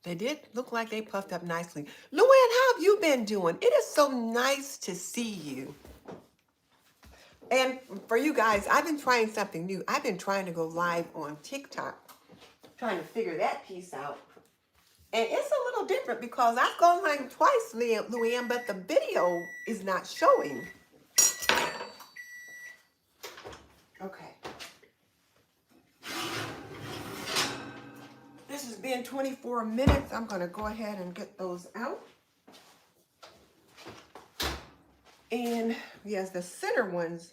they did look like they puffed up nicely. Luann, how have you been doing? It is so nice to see you. And for you guys, I've been trying something new. I've been trying to go live on TikTok, trying to figure that piece out. And it's a little different because I've gone live twice, Luann, but the video is not showing. Okay. This has been 24 minutes. I'm going to go ahead and get those out. And yes, the center ones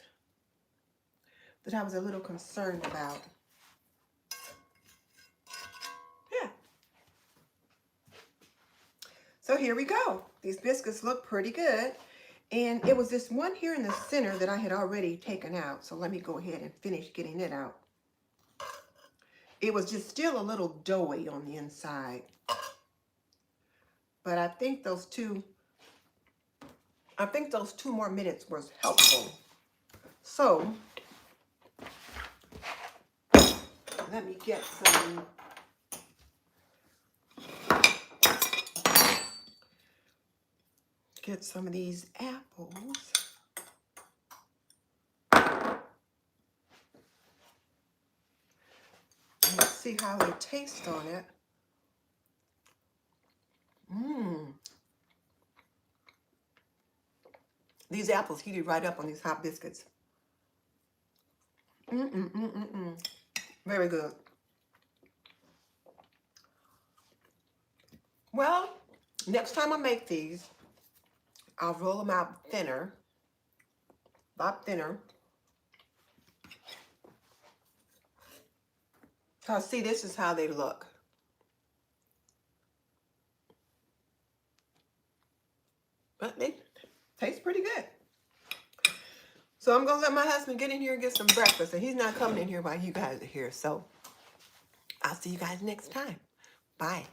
that I was a little concerned about. Yeah. So here we go. These biscuits look pretty good. And it was this one here in the center that I had already taken out. So let me go ahead and finish getting it out. It was just still a little doughy on the inside. But I think those 2 more minutes was helpful. So let me get some of these apples. Let's see how they taste on it. These apples heated right up on these hot biscuits. Very good. Well, next time I make these, I'll roll them out thinner, a lot thinner. Because see, this is how they look. But they taste pretty good. So I'm going to let my husband get in here and get some breakfast. And he's not coming in here while you guys are here. So I'll see you guys next time. Bye.